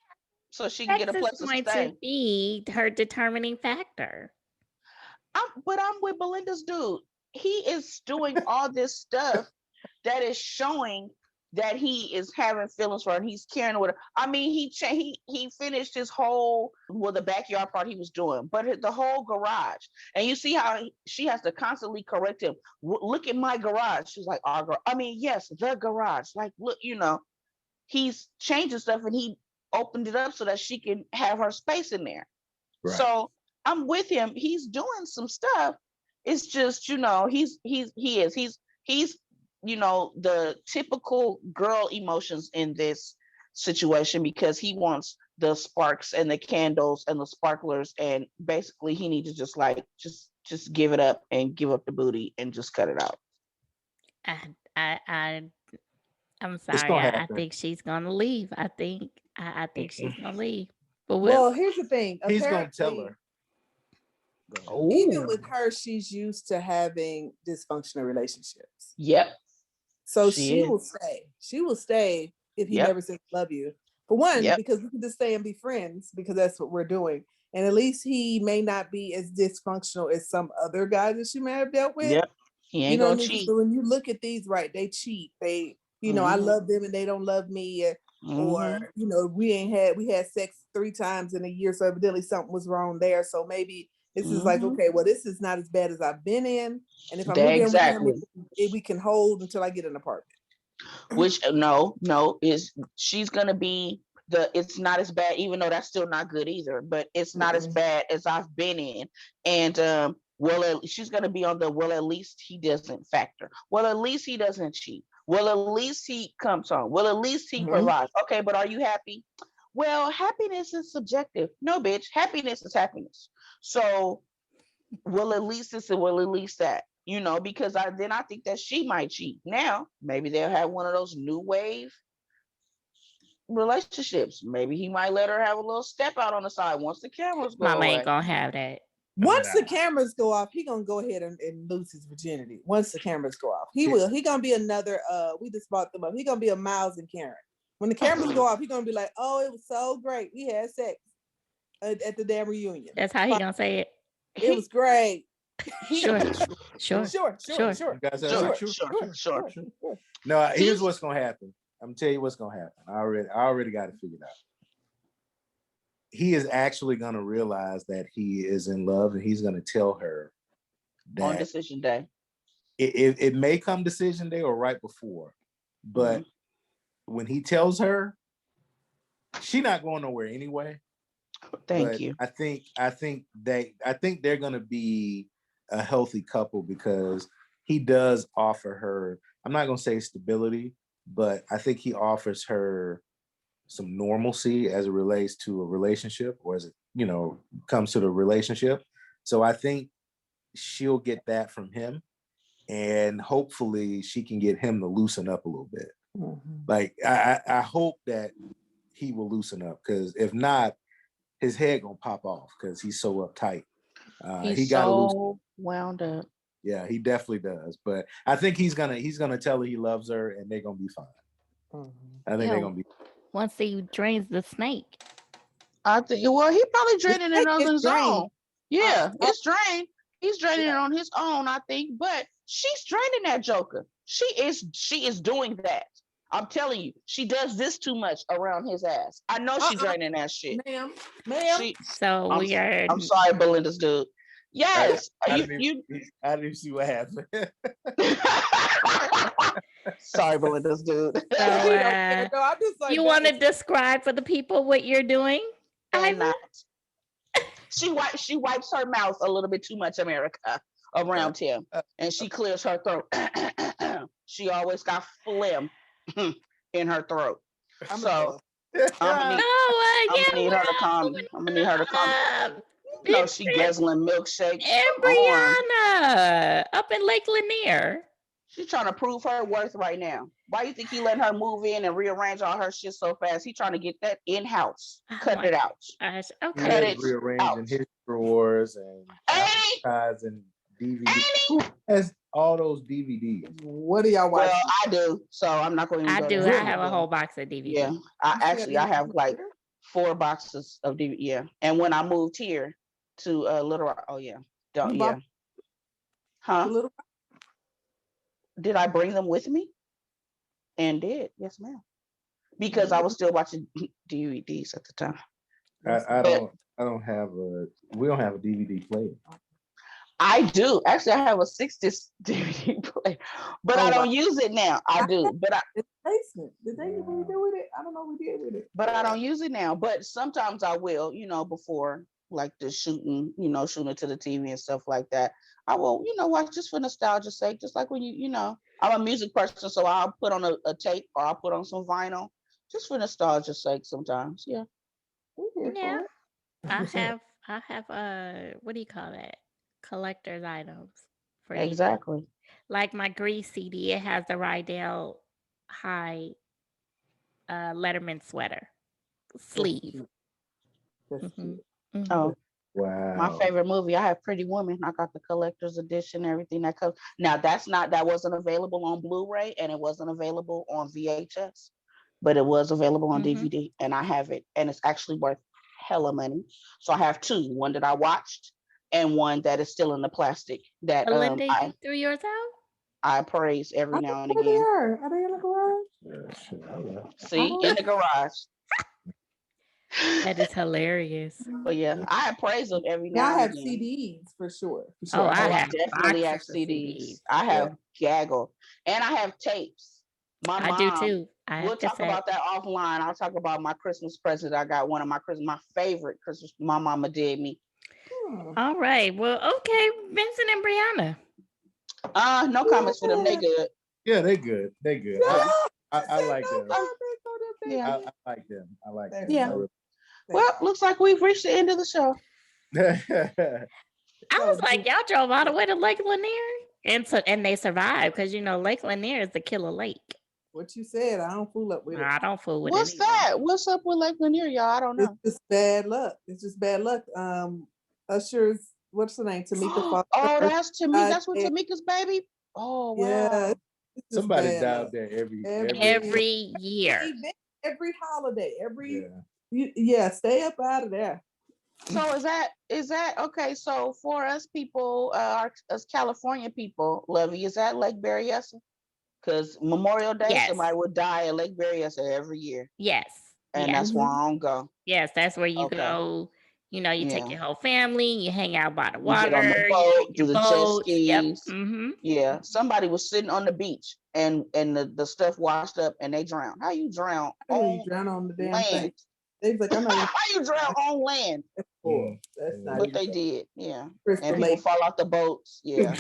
[SPEAKER 3] so she can get a
[SPEAKER 1] sex
[SPEAKER 3] place
[SPEAKER 1] is
[SPEAKER 3] to
[SPEAKER 1] going
[SPEAKER 3] stay.
[SPEAKER 1] to be her determining factor.
[SPEAKER 3] But I'm with Belinda's dude. He is doing all this stuff that is showing that he is having feelings for her and he's caring with her. I mean, he finished his whole the backyard part he was doing, but the whole garage. And you see how she has to constantly correct him. Look at my garage. She's like, our garage. I mean, yes, the garage. Like, look, he's changing stuff and he opened it up so that she can have her space in there.
[SPEAKER 4] Right.
[SPEAKER 3] So I'm with him. He's doing some stuff. It's just, he's the typical girl emotions in this situation because he wants the sparks and the candles and the sparklers, and basically he needs to just give it up and give up the booty and just cut it out.
[SPEAKER 1] I'm
[SPEAKER 4] It's
[SPEAKER 1] sorry.
[SPEAKER 4] gonna
[SPEAKER 1] I
[SPEAKER 4] happen.
[SPEAKER 1] think she's gonna leave. I think she's gonna leave. But
[SPEAKER 2] Well, here's the thing.
[SPEAKER 4] He's gonna tell
[SPEAKER 2] Apparently,
[SPEAKER 4] her.
[SPEAKER 2] even with her, she's used to having dysfunctional relationships.
[SPEAKER 3] Yep.
[SPEAKER 2] So
[SPEAKER 3] She
[SPEAKER 2] she
[SPEAKER 3] is.
[SPEAKER 2] will stay. She will stay if he
[SPEAKER 3] Yep.
[SPEAKER 2] never says love you. For one,
[SPEAKER 3] Yep.
[SPEAKER 2] because we can just stay and be friends because that's what we're doing. And at least he may not be as dysfunctional as some other guys that she may have dealt with.
[SPEAKER 3] Yep. He ain't
[SPEAKER 2] You know what I
[SPEAKER 3] gonna
[SPEAKER 2] mean?
[SPEAKER 3] cheat.
[SPEAKER 2] So when you look at these, right, they cheat. They, I
[SPEAKER 3] Mhm.
[SPEAKER 2] love them and they don't love me. Or,
[SPEAKER 3] Mhm.
[SPEAKER 2] we had sex 3 times in a year. So evidently something was wrong there. So maybe this is like,
[SPEAKER 3] Mhm.
[SPEAKER 2] okay, well, this is not as bad as I've been in. And if I'm moving with
[SPEAKER 3] Exactly.
[SPEAKER 2] him, we can hold until I get an apartment.
[SPEAKER 3] Which is she's gonna be it's not as bad, even though that's still not good either, but it's not as bad as I've been in. And she's gonna be on the at least he doesn't factor. Well, at least he doesn't cheat. Well, at least he comes home. Well, at least he provides. Okay, but are you happy? Well, happiness is subjective. No, bitch, happiness is happiness. So well, at least this and well, at least that. Because I think that she might cheat. Now, maybe they'll have one of those new wave relationships. Maybe he might let her have a little step out on the side once the cameras go
[SPEAKER 1] Mama
[SPEAKER 3] away.
[SPEAKER 1] ain't gonna have that.
[SPEAKER 2] Once the cameras go off, he gonna go ahead and lose his virginity. Once the cameras go off, he will. He gonna be another. We just bought them up. He gonna be a Miles and Karen. When the cameras go off, he gonna be like, "Oh, it was so great. We had sex at the damn reunion.
[SPEAKER 1] That's how he gonna say it.
[SPEAKER 2] It was great."
[SPEAKER 1] Sure.
[SPEAKER 2] You guys
[SPEAKER 3] Sure.
[SPEAKER 4] No, here's what's gonna happen. I'm gonna tell you what's gonna happen. I already got it figured out. he is actually going to realize that he is in love, and he's going to tell her that
[SPEAKER 3] on decision day.
[SPEAKER 4] It may come decision day or right before, but when he tells her, she's not going nowhere anyway.
[SPEAKER 3] Thank you.
[SPEAKER 4] I think they're going to be a healthy couple because he does offer her, I'm not going to say stability, but I think he offers her some normalcy as it relates to a relationship, or as it, comes to the relationship. So I think she'll get that from him, and hopefully she can get him to loosen up a little bit. Like I hope that he will loosen up, because if not, his head gonna pop off because he's so uptight.
[SPEAKER 3] He's so wound up.
[SPEAKER 4] Yeah, he definitely does. But I think he's gonna tell her he loves her, and they're gonna be fine. I think they're gonna be.
[SPEAKER 1] Once he drains the snake.
[SPEAKER 3] I think. Well, he probably draining it on his own. Yeah, it's drained. He's draining it on his own, I think. But she's draining that joker. She is doing that. I'm telling you, she does this too much around his ass. I know she's draining that shit.
[SPEAKER 2] Ma'am.
[SPEAKER 3] I'm sorry, Belinda's dude. Yes.
[SPEAKER 4] I didn't see what happened.
[SPEAKER 3] Sorry, Belinda's dude.
[SPEAKER 1] So, you want to describe for the people what you're doing?
[SPEAKER 3] She wipes her mouth a little bit too much, America, around him, and she clears her throat. She always got phlegm in her throat. I'm gonna need her to calm. I'm gonna need her to calm. No, she guzzling milkshake.
[SPEAKER 1] And Briana up in Lake Lanier.
[SPEAKER 3] She's trying to prove her worth right now. Why do you think he letting her move in and rearrange all her shit so fast? He trying to get that in-house. Cut it out.
[SPEAKER 1] Okay.
[SPEAKER 3] Cut it
[SPEAKER 4] rearranging
[SPEAKER 3] out.
[SPEAKER 4] his drawers and advertise and DVDs. Who has all those DVDs?
[SPEAKER 2] What do y'all watch?
[SPEAKER 3] Well, I do, so I'm not going to.
[SPEAKER 1] I do. I have a whole box of DVDs.
[SPEAKER 3] Yeah, I have like 4 boxes of DVD. Yeah, and when I moved here to Little Rock, huh? Did I bring them with me? And did, yes, ma'am. Because I was still watching DVDs at the time.
[SPEAKER 4] We don't have a DVD player.
[SPEAKER 3] I do. Actually, I have a 6-disc DVD player, but I don't use it now. I do, but
[SPEAKER 2] it's basement. Did they do with it? I don't know what we did with it.
[SPEAKER 3] But I don't use it now. But sometimes I will, before like the shooting it to the TV and stuff like that. I will, watch just for nostalgia's sake, just like when I'm a music person, so I'll put on a tape or I'll put on some vinyl just for nostalgia's sake sometimes. Yeah.
[SPEAKER 1] Yeah. I have what do you call that? Collector's items for
[SPEAKER 3] exactly.
[SPEAKER 1] Like my Grease CD, it has the Rydell High Letterman sweater sleeve.
[SPEAKER 3] Oh,
[SPEAKER 4] wow!
[SPEAKER 3] My favorite movie. I have Pretty Woman. I got the collector's edition. Everything that comes. Now that wasn't available on Blu-ray and it wasn't available on VHS, but it was available on DVD, and I have it, and it's actually worth hella money. So I have 2: one that I watched and one that is still in the plastic. That
[SPEAKER 1] Belinda, you threw yours out?
[SPEAKER 3] I praise every now and again.
[SPEAKER 2] Are they in the garage?
[SPEAKER 3] See, in the garage.
[SPEAKER 1] That is hilarious.
[SPEAKER 3] But yeah, I praise them every now and again.
[SPEAKER 2] I have CDs for sure.
[SPEAKER 3] I definitely have CDs. I have gaggle, and I have tapes.
[SPEAKER 1] I do too.
[SPEAKER 3] We'll talk about that offline. I'll talk about my Christmas present. I got one of my favorite Christmas my mama did me.
[SPEAKER 1] All right. Well, okay. Vincent and Briana.
[SPEAKER 3] No comments for them. They good.
[SPEAKER 4] Yeah, they good. They good. I like them.
[SPEAKER 3] Yeah.
[SPEAKER 4] I like them. I like them.
[SPEAKER 3] Yeah. Well, looks like we've reached the end of the show.
[SPEAKER 1] I was like, y'all drove all the way to Lake Lanier, and they survived because Lake Lanier is the killer lake.
[SPEAKER 2] What you said, I don't fool up with it.
[SPEAKER 1] I don't fool with it.
[SPEAKER 3] What's that? What's up with Lake Lanier, y'all? I don't know.
[SPEAKER 2] It's just bad luck. It's just bad luck. Usher's, what's the name? Tamika Foster.
[SPEAKER 3] Oh, that's Tamika. That's what Tamika's baby. Oh, wow.
[SPEAKER 2] Yeah.
[SPEAKER 4] Somebody died there
[SPEAKER 1] every year.
[SPEAKER 2] Every holiday. Stay up out of there.
[SPEAKER 3] So is that okay? So for us people, us California people, Lovey, is that Lake Berryessa? Because Memorial Day, somebody would die at Lake Berryessa every year.
[SPEAKER 1] Yes.
[SPEAKER 3] And that's where I don't go.
[SPEAKER 1] Yes, that's where you
[SPEAKER 3] Okay.
[SPEAKER 1] go. You know, you take
[SPEAKER 3] Yeah.
[SPEAKER 1] your whole family, you hang out by the
[SPEAKER 3] You get on the
[SPEAKER 1] water, you
[SPEAKER 3] boat,
[SPEAKER 1] take
[SPEAKER 3] do
[SPEAKER 1] your
[SPEAKER 3] the jet
[SPEAKER 1] boats. Yep.
[SPEAKER 3] skis. Yeah. Somebody was sitting on the beach and the stuff washed up and they drowned. How you drown
[SPEAKER 2] Oh, you
[SPEAKER 3] on
[SPEAKER 2] drown on the damn
[SPEAKER 3] land?
[SPEAKER 2] thing. They was like, I'm not even
[SPEAKER 3] How you drown on land?
[SPEAKER 2] poor. That's not
[SPEAKER 3] But
[SPEAKER 2] even
[SPEAKER 3] they did, yeah.
[SPEAKER 2] Crystal
[SPEAKER 3] And people
[SPEAKER 2] Lake.
[SPEAKER 3] fall off the boats, yeah.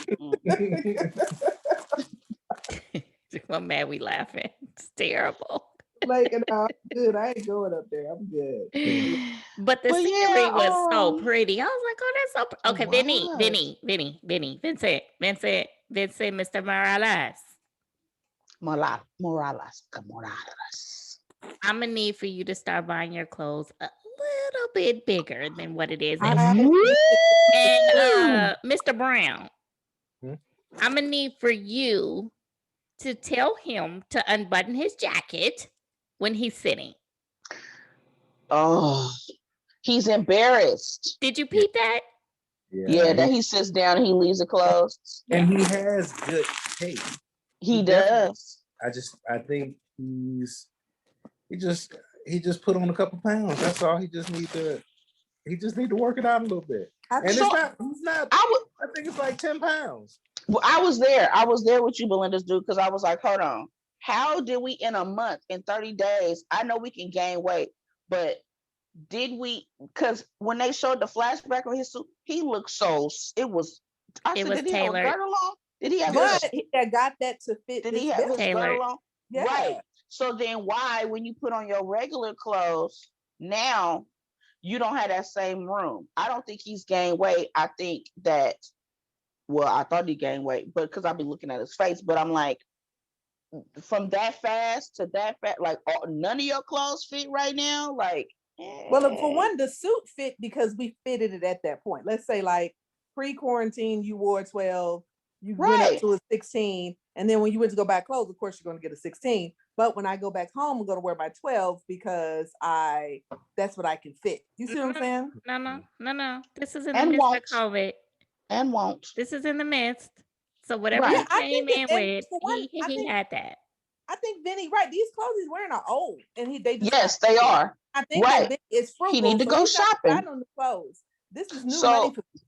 [SPEAKER 1] I'm mad we laughing. It's terrible.
[SPEAKER 2] Lake and I'm good. I ain't going up there. I'm good.
[SPEAKER 1] But the
[SPEAKER 3] But
[SPEAKER 1] scenery
[SPEAKER 3] yeah,
[SPEAKER 1] was so pretty. I was like, oh, that's so okay.
[SPEAKER 3] it
[SPEAKER 1] Vinny, Vincent, Mr.
[SPEAKER 3] Morales.
[SPEAKER 1] I'm gonna need for you to start buying your clothes a little bit bigger than what it is. And Mr. Brown,
[SPEAKER 4] Hmm?
[SPEAKER 1] I'm gonna need for you to tell him to unbutton his jacket when he's sitting.
[SPEAKER 3] Oh, he's embarrassed.
[SPEAKER 1] Did you peep that?
[SPEAKER 3] Yeah, that he sits down and he leaves it closed.
[SPEAKER 4] And he has good taste.
[SPEAKER 3] He does.
[SPEAKER 4] I think he just put on a couple pounds. That's all. He just need to work it out a little bit. And I think it's like 10 pounds.
[SPEAKER 3] Well, I was there with you, Belinda's dude, because I was like, hold on. How did we in a month, in 30 days? I know we can gain weight, but did we? Because when they showed the flashback on his suit, he looked did he have his
[SPEAKER 1] tailored.
[SPEAKER 3] girdle on? Did he have
[SPEAKER 2] he got that to fit?
[SPEAKER 3] Did he have his girdle on?
[SPEAKER 2] Yeah.
[SPEAKER 3] Right. So then why, when you put on your regular clothes, now you don't have that same room? I don't think he's gained weight. I think that, well, I thought he gained weight, but because I've been looking at his face, but I'm like, from that fast to that fast, like none of your clothes fit right now. Like,
[SPEAKER 2] well, for one, the suit fit because we fitted it at that point. Let's say like pre-quarantine, you wore 12, you went up to a 16, and then when you went to go buy clothes, of course you're going to get a 16. But when I go back home, I'm going to wear my 12 because that's what I can fit. You see what I'm saying?
[SPEAKER 1] No. This is in the midst of COVID.
[SPEAKER 3] And won't.
[SPEAKER 1] This is in the midst. So whatever he came in with, he had that.
[SPEAKER 2] I think Vinny, right? These clothes he's wearing are old, and
[SPEAKER 3] they are.
[SPEAKER 2] I think that it's frugal.
[SPEAKER 3] He need to go shopping.
[SPEAKER 2] On the clothes. This is new money for me.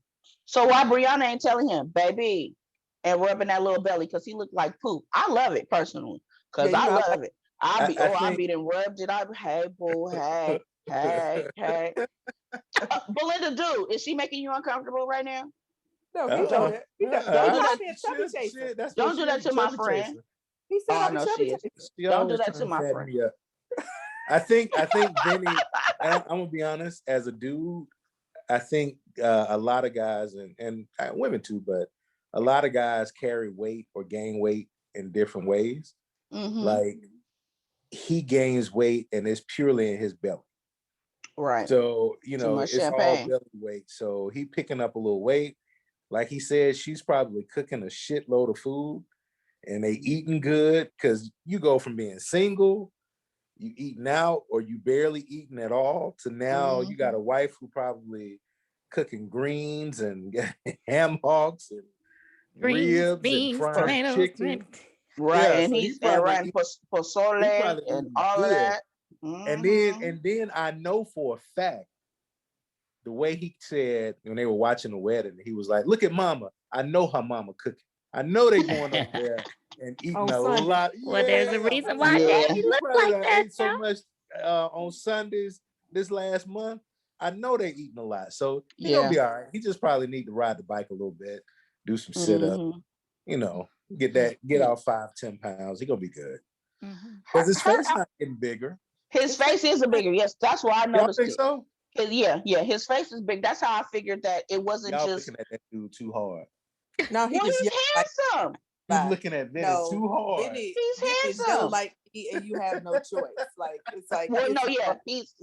[SPEAKER 3] So why Briana ain't telling him, baby, and rubbing that little belly because he looked like poop? I love it personally because I love it. I be done rubbed it. Hey boo, hey. Belinda, dude, is she making you uncomfortable right now?
[SPEAKER 2] No, don't do that.
[SPEAKER 3] Don't do that to my friend.
[SPEAKER 2] He said,
[SPEAKER 3] "Oh no, she is." Don't do that to my friend.
[SPEAKER 4] I think Vinny. I'm gonna be honest. As a dude, I think a lot of guys and women too, but a lot of guys carry weight or gain weight in different ways. Like he gains weight and it's purely in his belly.
[SPEAKER 3] Right.
[SPEAKER 4] So it's all belly weight. So he picking up a little weight. Like he said, she's probably cooking a shitload of food and they eating good because you go from being single, you eating out, or you barely eating at all to now you got a wife who probably cooking greens and ham hocks and ribs and fried chicken.
[SPEAKER 3] Right, and he's writing pozole and all of that.
[SPEAKER 4] And then I know for a fact the way he said when they were watching the wedding, he was like, "Look at mama. I know her mama cooking. I know they going up there and eating a lot."
[SPEAKER 1] Well, there's a reason why Daddy look like that.
[SPEAKER 4] Ate so much on Sundays this last month. I know they eating a lot, so he gonna be all right. He just probably need to ride the bike a little bit, do some sit up, get out 5-10 pounds. He gonna be good because his face not getting bigger.
[SPEAKER 3] His face is bigger. Yes, that's why I noticed.
[SPEAKER 4] Y'all think so?
[SPEAKER 3] Yeah, his face is big. That's how I figured that it wasn't just
[SPEAKER 4] looking at that dude too hard.
[SPEAKER 2] No, he's
[SPEAKER 3] handsome.
[SPEAKER 4] He's looking at Vinny too hard.
[SPEAKER 3] He's handsome.
[SPEAKER 2] Like and you have no choice. Like it's like
[SPEAKER 3] he's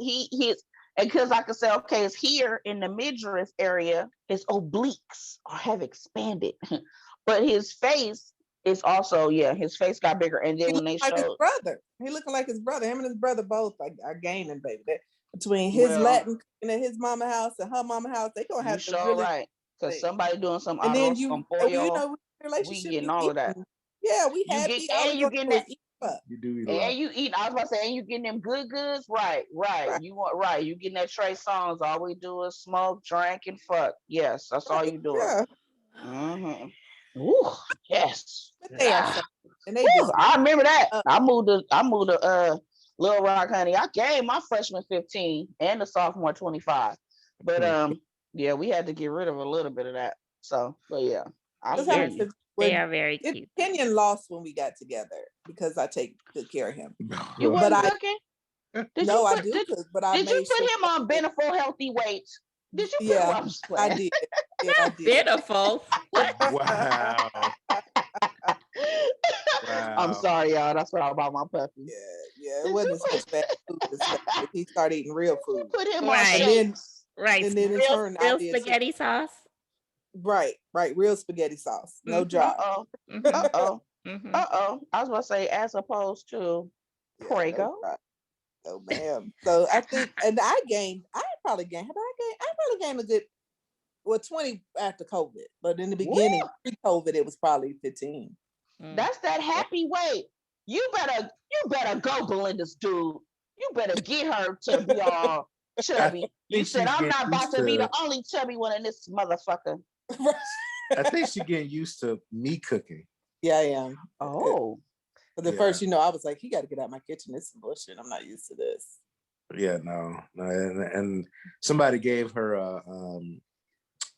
[SPEAKER 3] and because I could say, okay, it's here in the midriff area, his obliques have expanded, but his face is also his face got bigger. And then when they showed
[SPEAKER 2] his brother, he looking like his brother. Him and his brother both are gaining, baby. Between his Latin cooking at his mama house and her mama house, they gonna have to really
[SPEAKER 3] right because somebody doing some
[SPEAKER 2] and then
[SPEAKER 3] relationship
[SPEAKER 2] we getting all of that.
[SPEAKER 3] Yeah, we have you getting that
[SPEAKER 2] fuck.
[SPEAKER 4] You do eat a
[SPEAKER 3] And
[SPEAKER 4] lot.
[SPEAKER 3] you eat, I was about to say, and you getting them good goods, right?
[SPEAKER 2] Right.
[SPEAKER 3] You want right. You getting that Trey songs. All we do is smoke, drink, and fuck. Yes, that's all you doing.
[SPEAKER 2] Yeah.
[SPEAKER 3] Mm-hmm. Ooh, yes.
[SPEAKER 2] But they are
[SPEAKER 3] Ah.
[SPEAKER 2] so, and they
[SPEAKER 3] Whew,
[SPEAKER 2] just
[SPEAKER 3] I remember that.
[SPEAKER 2] up.
[SPEAKER 3] I moved to Little Rock, honey. I gave my freshman 15 and the sophomore 25. But yeah, we had to get rid of a little bit of that. So, but yeah, I
[SPEAKER 2] That's
[SPEAKER 3] feel
[SPEAKER 2] how
[SPEAKER 1] Yes,
[SPEAKER 3] you.
[SPEAKER 1] they
[SPEAKER 2] when
[SPEAKER 1] are very cute.
[SPEAKER 2] Kenyon lost when we got together because I take good care of him.
[SPEAKER 3] You
[SPEAKER 2] But
[SPEAKER 3] wasn't
[SPEAKER 2] I
[SPEAKER 3] cooking? Did
[SPEAKER 2] no,
[SPEAKER 3] you
[SPEAKER 2] I
[SPEAKER 3] put
[SPEAKER 2] do cook, but I
[SPEAKER 3] did you
[SPEAKER 2] made
[SPEAKER 3] put
[SPEAKER 2] sure
[SPEAKER 3] him on Beneful healthy weights? Did you put
[SPEAKER 2] yeah,
[SPEAKER 3] I'm just
[SPEAKER 2] I
[SPEAKER 3] playing.
[SPEAKER 2] did. Yeah, I did.
[SPEAKER 1] Pitiful. What?
[SPEAKER 4] Wow.
[SPEAKER 3] I'm
[SPEAKER 4] Wow.
[SPEAKER 3] sorry, y'all. That's what about my puppy.
[SPEAKER 2] Yeah, it
[SPEAKER 3] Did
[SPEAKER 2] wasn't
[SPEAKER 3] you
[SPEAKER 2] as much bad food and stuff. If he started eating real food.
[SPEAKER 3] put him on
[SPEAKER 1] Right.
[SPEAKER 2] And then
[SPEAKER 3] shakes?
[SPEAKER 1] Right.
[SPEAKER 2] and then in
[SPEAKER 1] Real,
[SPEAKER 2] turn I
[SPEAKER 1] real
[SPEAKER 2] did too.
[SPEAKER 1] spaghetti sauce.
[SPEAKER 2] Right, real spaghetti sauce. No
[SPEAKER 1] Mhm.
[SPEAKER 2] jar.
[SPEAKER 3] Uh-oh.
[SPEAKER 1] Mhm.
[SPEAKER 3] Uh-oh.
[SPEAKER 1] Mhm.
[SPEAKER 3] Uh-oh. I was about to say, as opposed to
[SPEAKER 2] Yeah,
[SPEAKER 3] Prego.
[SPEAKER 2] no jar. Oh ma'am. So I think and I probably gained a good 20 after COVID. But in the beginning,
[SPEAKER 3] Woo!
[SPEAKER 2] pre-COVID, it was probably 15.
[SPEAKER 3] That's that happy weight. You better go, Belinda's dude. You better get her to be all
[SPEAKER 4] I
[SPEAKER 3] chubby. You
[SPEAKER 4] think
[SPEAKER 3] said
[SPEAKER 4] she's
[SPEAKER 3] I'm
[SPEAKER 4] getting
[SPEAKER 3] not about
[SPEAKER 4] used
[SPEAKER 3] to be the
[SPEAKER 4] to.
[SPEAKER 3] only chubby one in this motherfucker.
[SPEAKER 4] I think she's getting used to me cooking.
[SPEAKER 2] Yeah, I am.
[SPEAKER 3] Oh.
[SPEAKER 2] But at first, I was like, he got to get out of my kitchen. This is bullshit. I'm not used to this.
[SPEAKER 4] Yeah, no. And somebody gave her a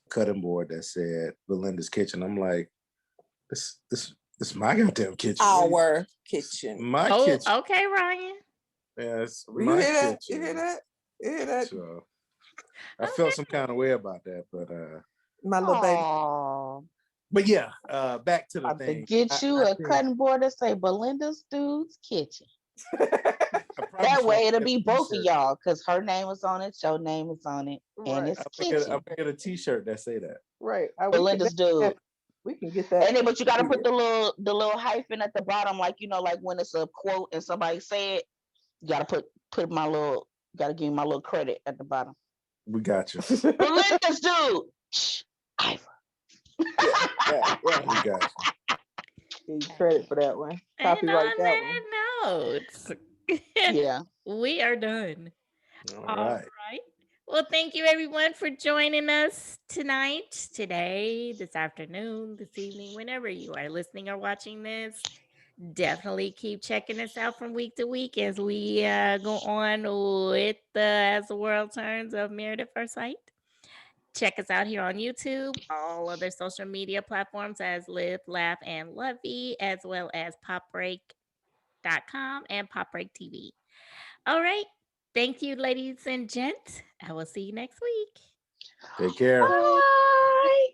[SPEAKER 4] cutting board that said Belinda's kitchen. I'm like, this is my goddamn kitchen.
[SPEAKER 2] Our kitchen.
[SPEAKER 4] My
[SPEAKER 1] Oh,
[SPEAKER 4] kitchen.
[SPEAKER 1] okay, Ryan.
[SPEAKER 4] Yeah, it's
[SPEAKER 2] You
[SPEAKER 4] my
[SPEAKER 2] hear that?
[SPEAKER 4] kitchen.
[SPEAKER 2] You hear that? You hear that?
[SPEAKER 4] So I felt some kind of way about that, but
[SPEAKER 2] My little baby.
[SPEAKER 3] Aww.
[SPEAKER 4] but yeah, back to the
[SPEAKER 3] I'm to
[SPEAKER 4] thing.
[SPEAKER 3] get you
[SPEAKER 4] I
[SPEAKER 3] a
[SPEAKER 4] think
[SPEAKER 3] cutting board that say Belinda's Dude's Kitchen.
[SPEAKER 4] I probably
[SPEAKER 3] That
[SPEAKER 4] should
[SPEAKER 3] way it'll
[SPEAKER 4] get a
[SPEAKER 3] be both of
[SPEAKER 4] t-shirt.
[SPEAKER 3] y'all, because her name is on it, your name is on it, and
[SPEAKER 2] Right.
[SPEAKER 3] it's
[SPEAKER 4] I'm
[SPEAKER 3] kitchen.
[SPEAKER 4] gonna get a t-shirt that say that.
[SPEAKER 2] Right.
[SPEAKER 3] Belinda's Dude.
[SPEAKER 2] We can get that.
[SPEAKER 3] And then, but you gotta put the little hyphen at the bottom, like like when it's a quote and somebody say it, you gotta put my little, gotta give me my little credit at the bottom.
[SPEAKER 4] We got you.
[SPEAKER 3] Belinda's Dude. Shh, Ivor.
[SPEAKER 2] Yeah.
[SPEAKER 4] We got you.
[SPEAKER 2] Give you credit for that one.
[SPEAKER 1] And
[SPEAKER 2] Copyright
[SPEAKER 1] on
[SPEAKER 2] that one.
[SPEAKER 1] notes,
[SPEAKER 3] Yeah.
[SPEAKER 1] we are done.
[SPEAKER 4] All right.
[SPEAKER 1] Well, thank you everyone for joining us tonight, today, this afternoon, this evening, whenever you are listening or watching this. Definitely keep checking us out from week to week as we go on with As the World Turns of Married at First Sight. Check us out here on YouTube, all other social media platforms as Live, Laugh, and Lovey, as well as popbreak.com and Popbreak TV. All right. Thank you, ladies and gents. I will see you next week.
[SPEAKER 4] Take care.
[SPEAKER 3] Bye.